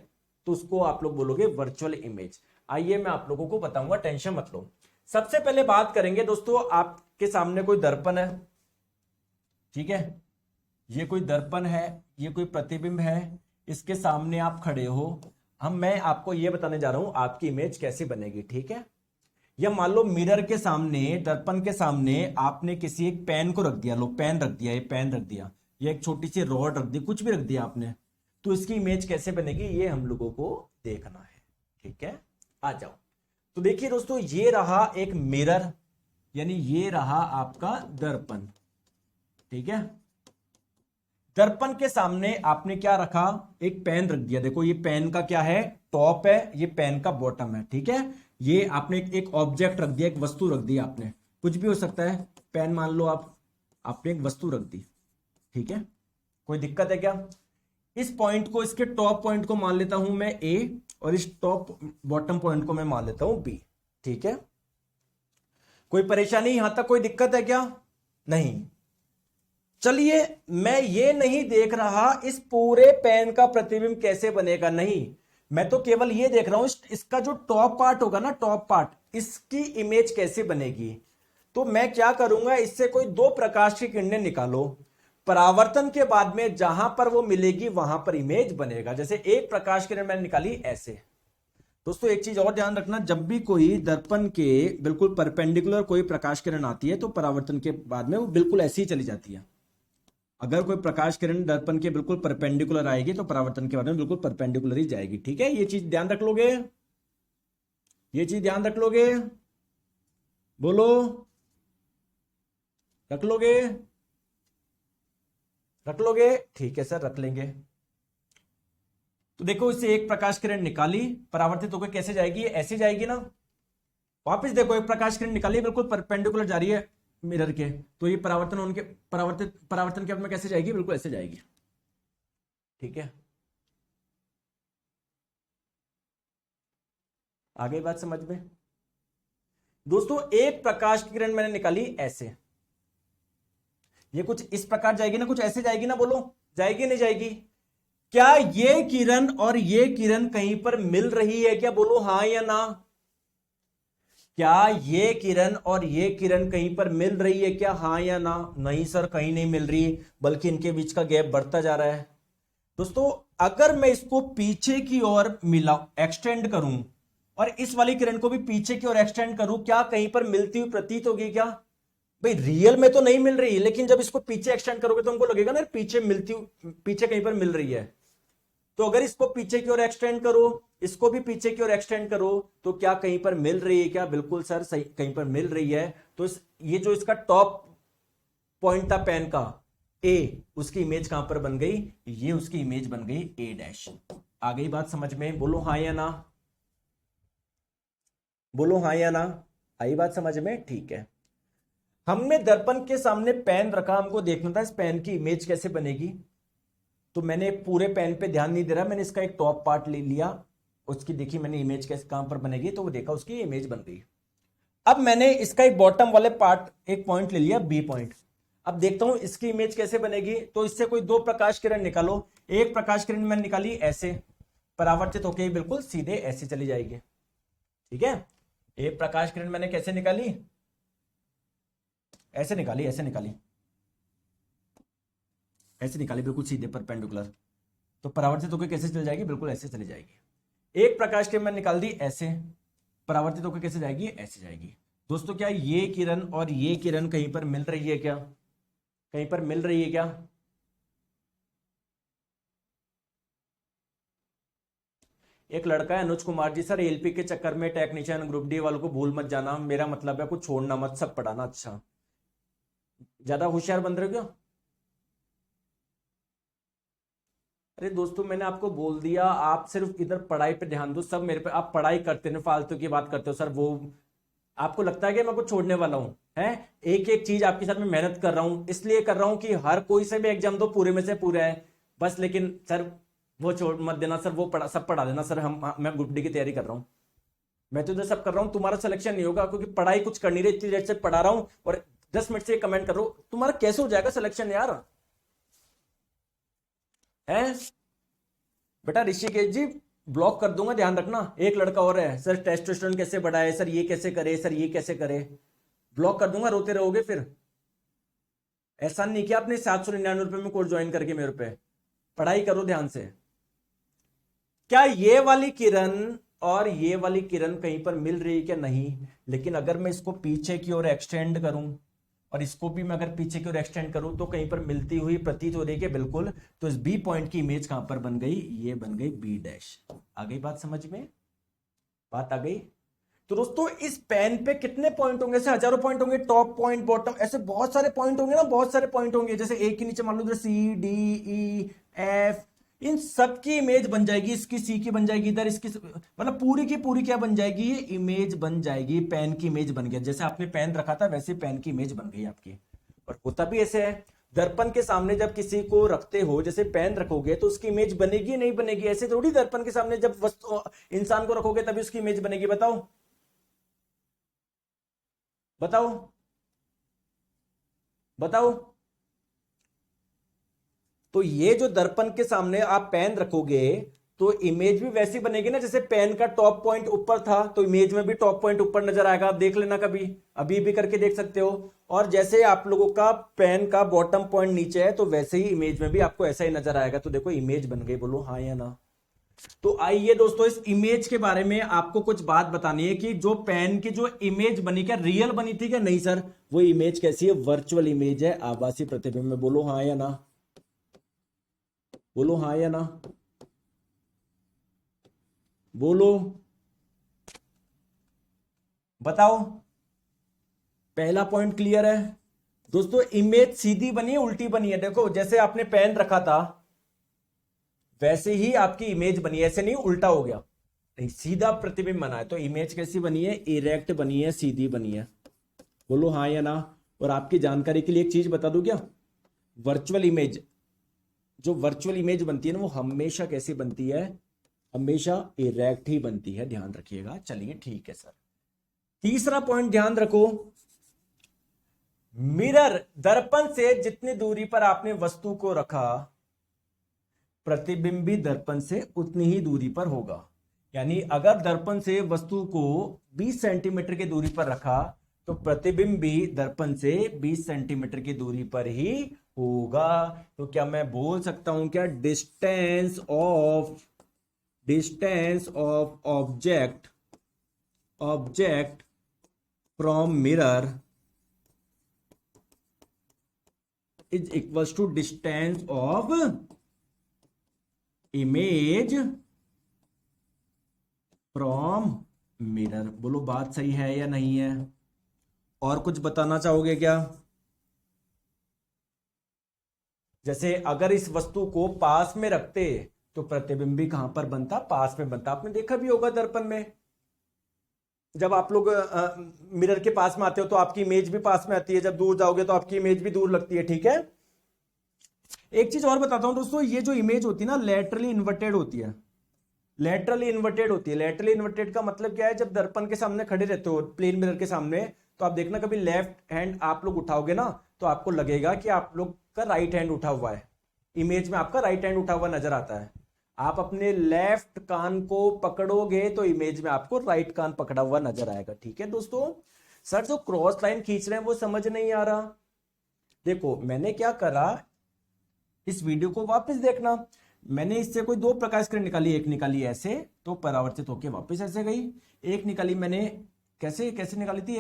तो उसको आप लोग बोलोगे वर्चुअल इमेज। आइए मैं आप लोगों को बताऊंगा, टेंशन मत लो। सबसे पहले बात करेंगे दोस्तों, आपके सामने कोई दर्पण है, ठीक है, ये कोई दर्पण है, ये कोई प्रतिबिंब है, इसके सामने आप खड़े हो। मैं आपको ये बताने जा रहा हूं आपकी इमेज कैसे बनेगी, ठीक है। या मान लो मिरर के सामने, दर्पण के सामने आपने किसी एक पेन को रख दिया, लो पेन रख दिया, ये पेन रख दिया, ये एक छोटी सी रॉड रख दी, कुछ भी रख दिया आपने, तो इसकी इमेज कैसे बनेगी ये हम लोगों को देखना है, ठीक है। आ जाओ, तो देखिए दोस्तों ये रहा एक मिरर यानी ये रहा आपका दर्पण, ठीक है। दर्पण के सामने आपने क्या रखा, एक पेन रख दिया। देखो ये पेन का क्या है, टॉप है, ये पेन का बॉटम है, ठीक है। ये आपने एक ऑब्जेक्ट रख दिया, एक वस्तु रख दी आपने, कुछ भी हो सकता है, पेन मान लो आपने एक वस्तु रख दी, ठीक है। कोई दिक्कत है क्या? इस पॉइंट को, इसके टॉप पॉइंट को मान लेता हूं मैं ए, और इस टॉप बॉटम पॉइंट को मैं मान लेता हूं बी, ठीक है। कोई परेशानी यहां तक, कोई दिक्कत है क्या? नहीं। चलिए मैं ये नहीं देख रहा इस पूरे पेन का प्रतिबिंब कैसे बनेगा, नहीं, मैं तो केवल ये देख रहा हूं इसका जो टॉप पार्ट होगा ना, टॉप पार्ट, इसकी इमेज कैसे बनेगी। तो मैं क्या करूंगा, इससे कोई दो प्रकाश की किरणें निकालो, परावर्तन के बाद में जहां पर वो मिलेगी वहां पर इमेज बनेगा। जैसे एक प्रकाश किरण मैंने निकाली ऐसे। दोस्तों एक चीज और ध्यान रखना, जब भी कोई दर्पण के बिल्कुल परपेंडिकुलर कोई प्रकाश किरण आती है तो परावर्तन के बाद में वो बिल्कुल ऐसी ही चली जाती है। अगर कोई प्रकाश किरण दर्पण के बिल्कुल परपेंडिकुलर आएगी तो परावर्तन के बाद में बिल्कुल परपेंडिकुलर ही जाएगी, ठीक है। ये चीज ध्यान रख लोगे, ये चीज ध्यान रख लोगे, बोलो रख लोगे, रख लोगे, ठीक है सर रख लेंगे। तो देखो इससे एक प्रकाश किरण निकाली, परावर्तित होकर कैसे जाएगी, ऐसे जाएगी ना। वापस देखो एक प्रकाश किरण निकाली, बिल्कुल परपेंडिकुलर जा रही है मिरर के, तो ये परावर्तन के बाद में कैसे जाएगी, बिल्कुल ऐसे जाएगी, ठीक है। आ गई बात समझ में? दोस्तों एक प्रकाश की किरण मैंने निकाली ऐसे, ये कुछ इस प्रकार जाएगी ना, कुछ ऐसे जाएगी ना, बोलो जाएगी नहीं जाएगी? क्या ये किरण और ये किरण कहीं पर मिल रही है क्या? बोलो हां या ना। क्या ये किरण और ये किरण कहीं पर मिल रही है क्या? हां या ना? नहीं सर, कहीं नहीं मिल रही, बल्कि इनके बीच का गैप बढ़ता जा रहा है। दोस्तों अगर मैं इसको पीछे की ओर मिला एक्सटेंड करूं और इस वाली किरण को भी पीछे की ओर एक्सटेंड करूं, क्या कहीं पर मिलती हुई प्रतीत होगी क्या? भाई रियल में तो नहीं मिल रही, लेकिन जब इसको पीछे एक्सटेंड करोगे तो हमको लगेगा ना पीछे मिलती, पीछे कहीं पर मिल रही है। तो अगर इसको पीछे की ओर एक्सटेंड करो, इसको भी पीछे की ओर एक्सटेंड करो, तो क्या कहीं पर मिल रही है क्या? बिल्कुल सर, सही, कहीं पर मिल रही है। तो ये जो इसका टॉप पॉइंट था पेन का ए, उसकी इमेज कहां पर बन गई? ये उसकी इमेज बन गई ए डैश। आ गई बात समझ में? बोलो हाँ या ना, बोलो हाँ या ना। आई बात समझ में? ठीक है। हमने दर्पण के सामने पेन रखा, हमको देखना था इस पेन की इमेज कैसे बनेगी। तो मैंने पूरे पेन पे ध्यान नहीं दे रहा, मैंने इसका एक टॉप पार्ट ले लिया, उसकी देखी मैंने इमेज कैसे कहां पर बनेगी, तो वो देखा उसकी इमेज बन गई। अब मैंने इसका एक बॉटम वाले पार्ट एक पॉइंट ले लिया, बी पॉइंट। अब देखता हूं इसकी इमेज कैसे बनेगी। तो इससे कोई दो प्रकाश किरण निकालो। एक प्रकाश किरण मैंने निकाली ऐसे, परावर्तित होकर बिल्कुल सीधे ऐसे चली जाएगी। ठीक है, एक प्रकाश किरण मैंने कैसे निकाली? ऐसे निकाली, ऐसे निकाली, ऐसे निकाली, बिल्कुल सीधे परपेंडिकुलर। तो परावर्तित होकर कैसे चली जाएगी? बिल्कुल ऐसे चली जाएगी। एक प्रकाश किरण मैंने निकाल दी ऐसे, परावर्तित होकर कैसे जाएगी? ऐसे जाएगी। दोस्तों क्या ये किरण और ये किरण कहीं पर मिल रही है क्या? कहीं पर मिल रही है क्या? एक लड़का है अनुज कुमार जी, सर एलपी के चक्कर में टेक्नीशियन ग्रुप डी वालों को भूल मत जाना, मेरा मतलब है कुछ छोड़ना मत, सब पढ़ाना। अच्छा, ज्यादा होशियार बन रहे हो क्या? अरे दोस्तों मैंने आपको बोल दिया, आप सिर्फ इधर पढ़ाई पे ध्यान दो, सब मेरे पे। आप पढ़ाई करते हैं, फालतू की बात करते हो सर। वो आपको लगता है कि मैं कुछ छोड़ने वाला हूं? है, एक एक चीज आपके साथ में मेहनत कर रहा हूं, इसलिए कर रहा हूं कि हर कोई से भी एग्जाम दो, पूरे में से पूरा है बस। लेकिन सर वो छोड़ मत देना सर, वो पढ़ा सब पढ़ा देना सर। मैं ग्रुप डी की तैयारी कर रहा हूँ, मैं तो इधर सब कर रहा हूँ। तुम्हारा सिलेक्शन नहीं होगा क्योंकि पढ़ाई कुछ कर नहीं रही, इतनी देर से पढ़ा रहा हूँ और 10 मिनट से कमेंट कर रहा हूँ। तुम्हारा कैसे हो जाएगा सिलेक्शन यार? है बेटा ऋषिकेश जी, ब्लॉक कर दूंगा, ध्यान रखना। एक लड़का और है, सर टेस्टोस्टेरोन कैसे बढ़ाए, सर ये कैसे करे, सर ये कैसे करे, ब्लॉक कर दूंगा, रोते रहोगे फिर। एहसान नहीं किया आपने 799 रुपए में कोर्स ज्वाइन करके मेरे पे। पढ़ाई करो ध्यान से। क्या ये वाली किरण और ये वाली किरण कहीं पर मिल रही है क्या? नहीं। लेकिन अगर मैं इसको पीछे की ओर एक्सटेंड करूं और इसको भी मैं अगर पीछे की ओर एक्सटेंड करूं तो कहीं पर मिलती हुई प्रतीत हो रही है बिल्कुल। तो इस बी पॉइंट की इमेज कहां पर बन गई? ये बन गई बी डैश। आ गई बात समझ में? बात आ गई? तो दोस्तों इस पेन पे कितने पॉइंट होंगे? ऐसे हजारों पॉइंट होंगे, टॉप पॉइंट बॉटम, ऐसे बहुत सारे पॉइंट होंगे ना, बहुत सारे पॉइंट होंगे। जैसे एक के नीचे मान लो सी डी ई एफ, इन सब की इमेज बन जाएगी। इसकी सी की बन जाएगी, इधर इसकी, मतलब पूरी की पूरी क्या बन जाएगी? ये इमेज बन जाएगी, पेन की इमेज बन गया। जैसे आपने पेन रखा था वैसे पेन की इमेज बन गई आपकी। और होता भी ऐसे है, दर्पण के सामने जब किसी को रखते हो, जैसे पेन रखोगे तो उसकी इमेज बनेगी नहीं बनेगी? ऐसे थोड़ी दर्पण के सामने जब वस्तु इंसान को रखोगे तभी उसकी इमेज बनेगी। बताओ बताओ बताओ। तो ये जो दर्पण के सामने आप पेन रखोगे तो इमेज भी वैसी बनेगी ना, जैसे पेन का टॉप पॉइंट ऊपर था तो इमेज में भी टॉप पॉइंट ऊपर नजर आएगा। आप देख लेना कभी, अभी भी करके देख सकते हो। और जैसे आप लोगों का पेन का बॉटम पॉइंट नीचे है तो वैसे ही इमेज में भी आपको ऐसा ही नजर आएगा। तो देखो इमेज बन गई, बोलो हाँ या ना। तो आइए दोस्तों इस इमेज के बारे में आपको कुछ बात बतानी है कि जो पेन की जो इमेज बनी, क्या रियल बनी थी क्या? नहीं सर, वो इमेज कैसी है? वर्चुअल इमेज है, आभासी प्रतिबिंब में। बोलो हाँ या ना, बोलो हाँ या ना, बोलो, बताओ। पहला पॉइंट क्लियर है दोस्तों? इमेज सीधी बनी है उल्टी बनी है? देखो जैसे आपने पेन रखा था वैसे ही आपकी इमेज बनी है, ऐसे नहीं उल्टा हो गया, नहीं सीधा प्रतिबिंब बना है। तो इमेज कैसी बनी है? इरेक्ट बनी है, सीधी बनी है। बोलो हाँ या ना। और आपकी जानकारी के लिए एक चीज बता दूं क्या? वर्चुअल इमेज, जो वर्चुअल इमेज बनती है ना, वो हमेशा कैसी बनती है? हमेशा इरेक्ट ही बनती है, ध्यान रखिएगा। चलिए ठीक है सर। तीसरा पॉइंट ध्यान रखो, मिरर दर्पण से जितनी दूरी पर आपने वस्तु को रखा, प्रतिबिंबी दर्पण से उतनी ही दूरी पर होगा। यानी अगर दर्पण से वस्तु को 20 सेंटीमीटर की दूरी पर रखा तो प्रतिबिंब भी दर्पण से 20 सेंटीमीटर की दूरी पर ही होगा। तो क्या मैं बोल सकता हूं क्या, distance of object from mirror is equals to distance of image from mirror. बोलो बात सही है या नहीं है? और कुछ बताना चाहोगे क्या? जैसे अगर इस वस्तु को पास में रखते तो प्रतिबिंब भी कहां पर बनता, पास में बनता। आपने देखा भी होगा दर्पण में, जब आप लोग मिरर के पास में आते हो तो आपकी इमेज भी पास में आती है, जब दूर जाओगे तो आपकी इमेज भी दूर लगती है। ठीक है, एक चीज और बताता हूं दोस्तों, ये जो इमेज होती है ना लैटरली इन्वर्टेड होती है। लैटरली इन्वर्टेड का मतलब क्या है, जब दर्पण के सामने खड़े रहते हो प्लेन मिरर के सामने, तो आप देखना कभी लेफ्ट हैंड आप लोग उठाओगे ना तो आपको लगेगा कि आप लोग का राइट हैंड उठा हुआ है, इमेज में आपका राइट हैंड उठा हुआ नजर आता है। आप अपने लेफ्ट कान को पकड़ोगे तो इमेज में आपको राइट कान पकड़ा हुआ नजर आएगा। ठीक है दोस्तों, सर जो क्रॉस लाइन खींच रहे हैं वो समझ नहीं आ रहा। देखो मैंने क्या करा, इस वीडियो को वापस देखना, मैंने इससे कोई दो प्रकाश किरण निकाली, एक निकाली ऐसे तो परावर्तित होकर वापस ऐसे गई, एक निकाली मैंने कैसे कैसे निकाली थी,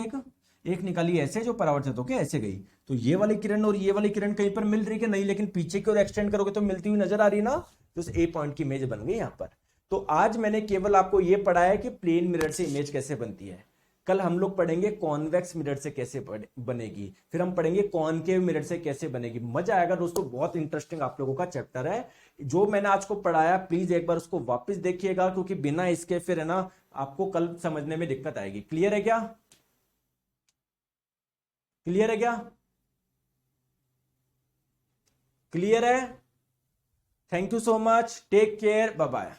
एक निकाली ऐसे जो परावर्तित होकर ऐसे गई। तो ये वाली किरण और ये वाली किरण कहीं पर मिल रही कि नहीं, लेकिन पीछे की ओर एक्सटेंड करोगे तो मिलती हुई नजर आ रही ना, तो इस ए पॉइंट की इमेज बन गई यहां पर। तो आज मैंने केवल आपको यह पढ़ाया कि प्लेन मिरर से इमेज कैसे बनती है। कल हम लोग पढ़ेंगे कॉन्वेक्स मिरर से कैसे बनेगी, फिर हम पढ़ेंगे कॉनकेव मिरर से कैसे बनेगी। मजा आएगा दोस्तों, बहुत इंटरेस्टिंग आप लोगों का चैप्टर है। जो मैंने आज को पढ़ाया प्लीज एक बार उसको वापस देखिएगा, क्योंकि बिना इसके फिर है ना आपको कल समझने में दिक्कत आएगी। क्लियर है क्या? क्लियर है क्या? क्लियर है? Thank you so much, take care, bye bye.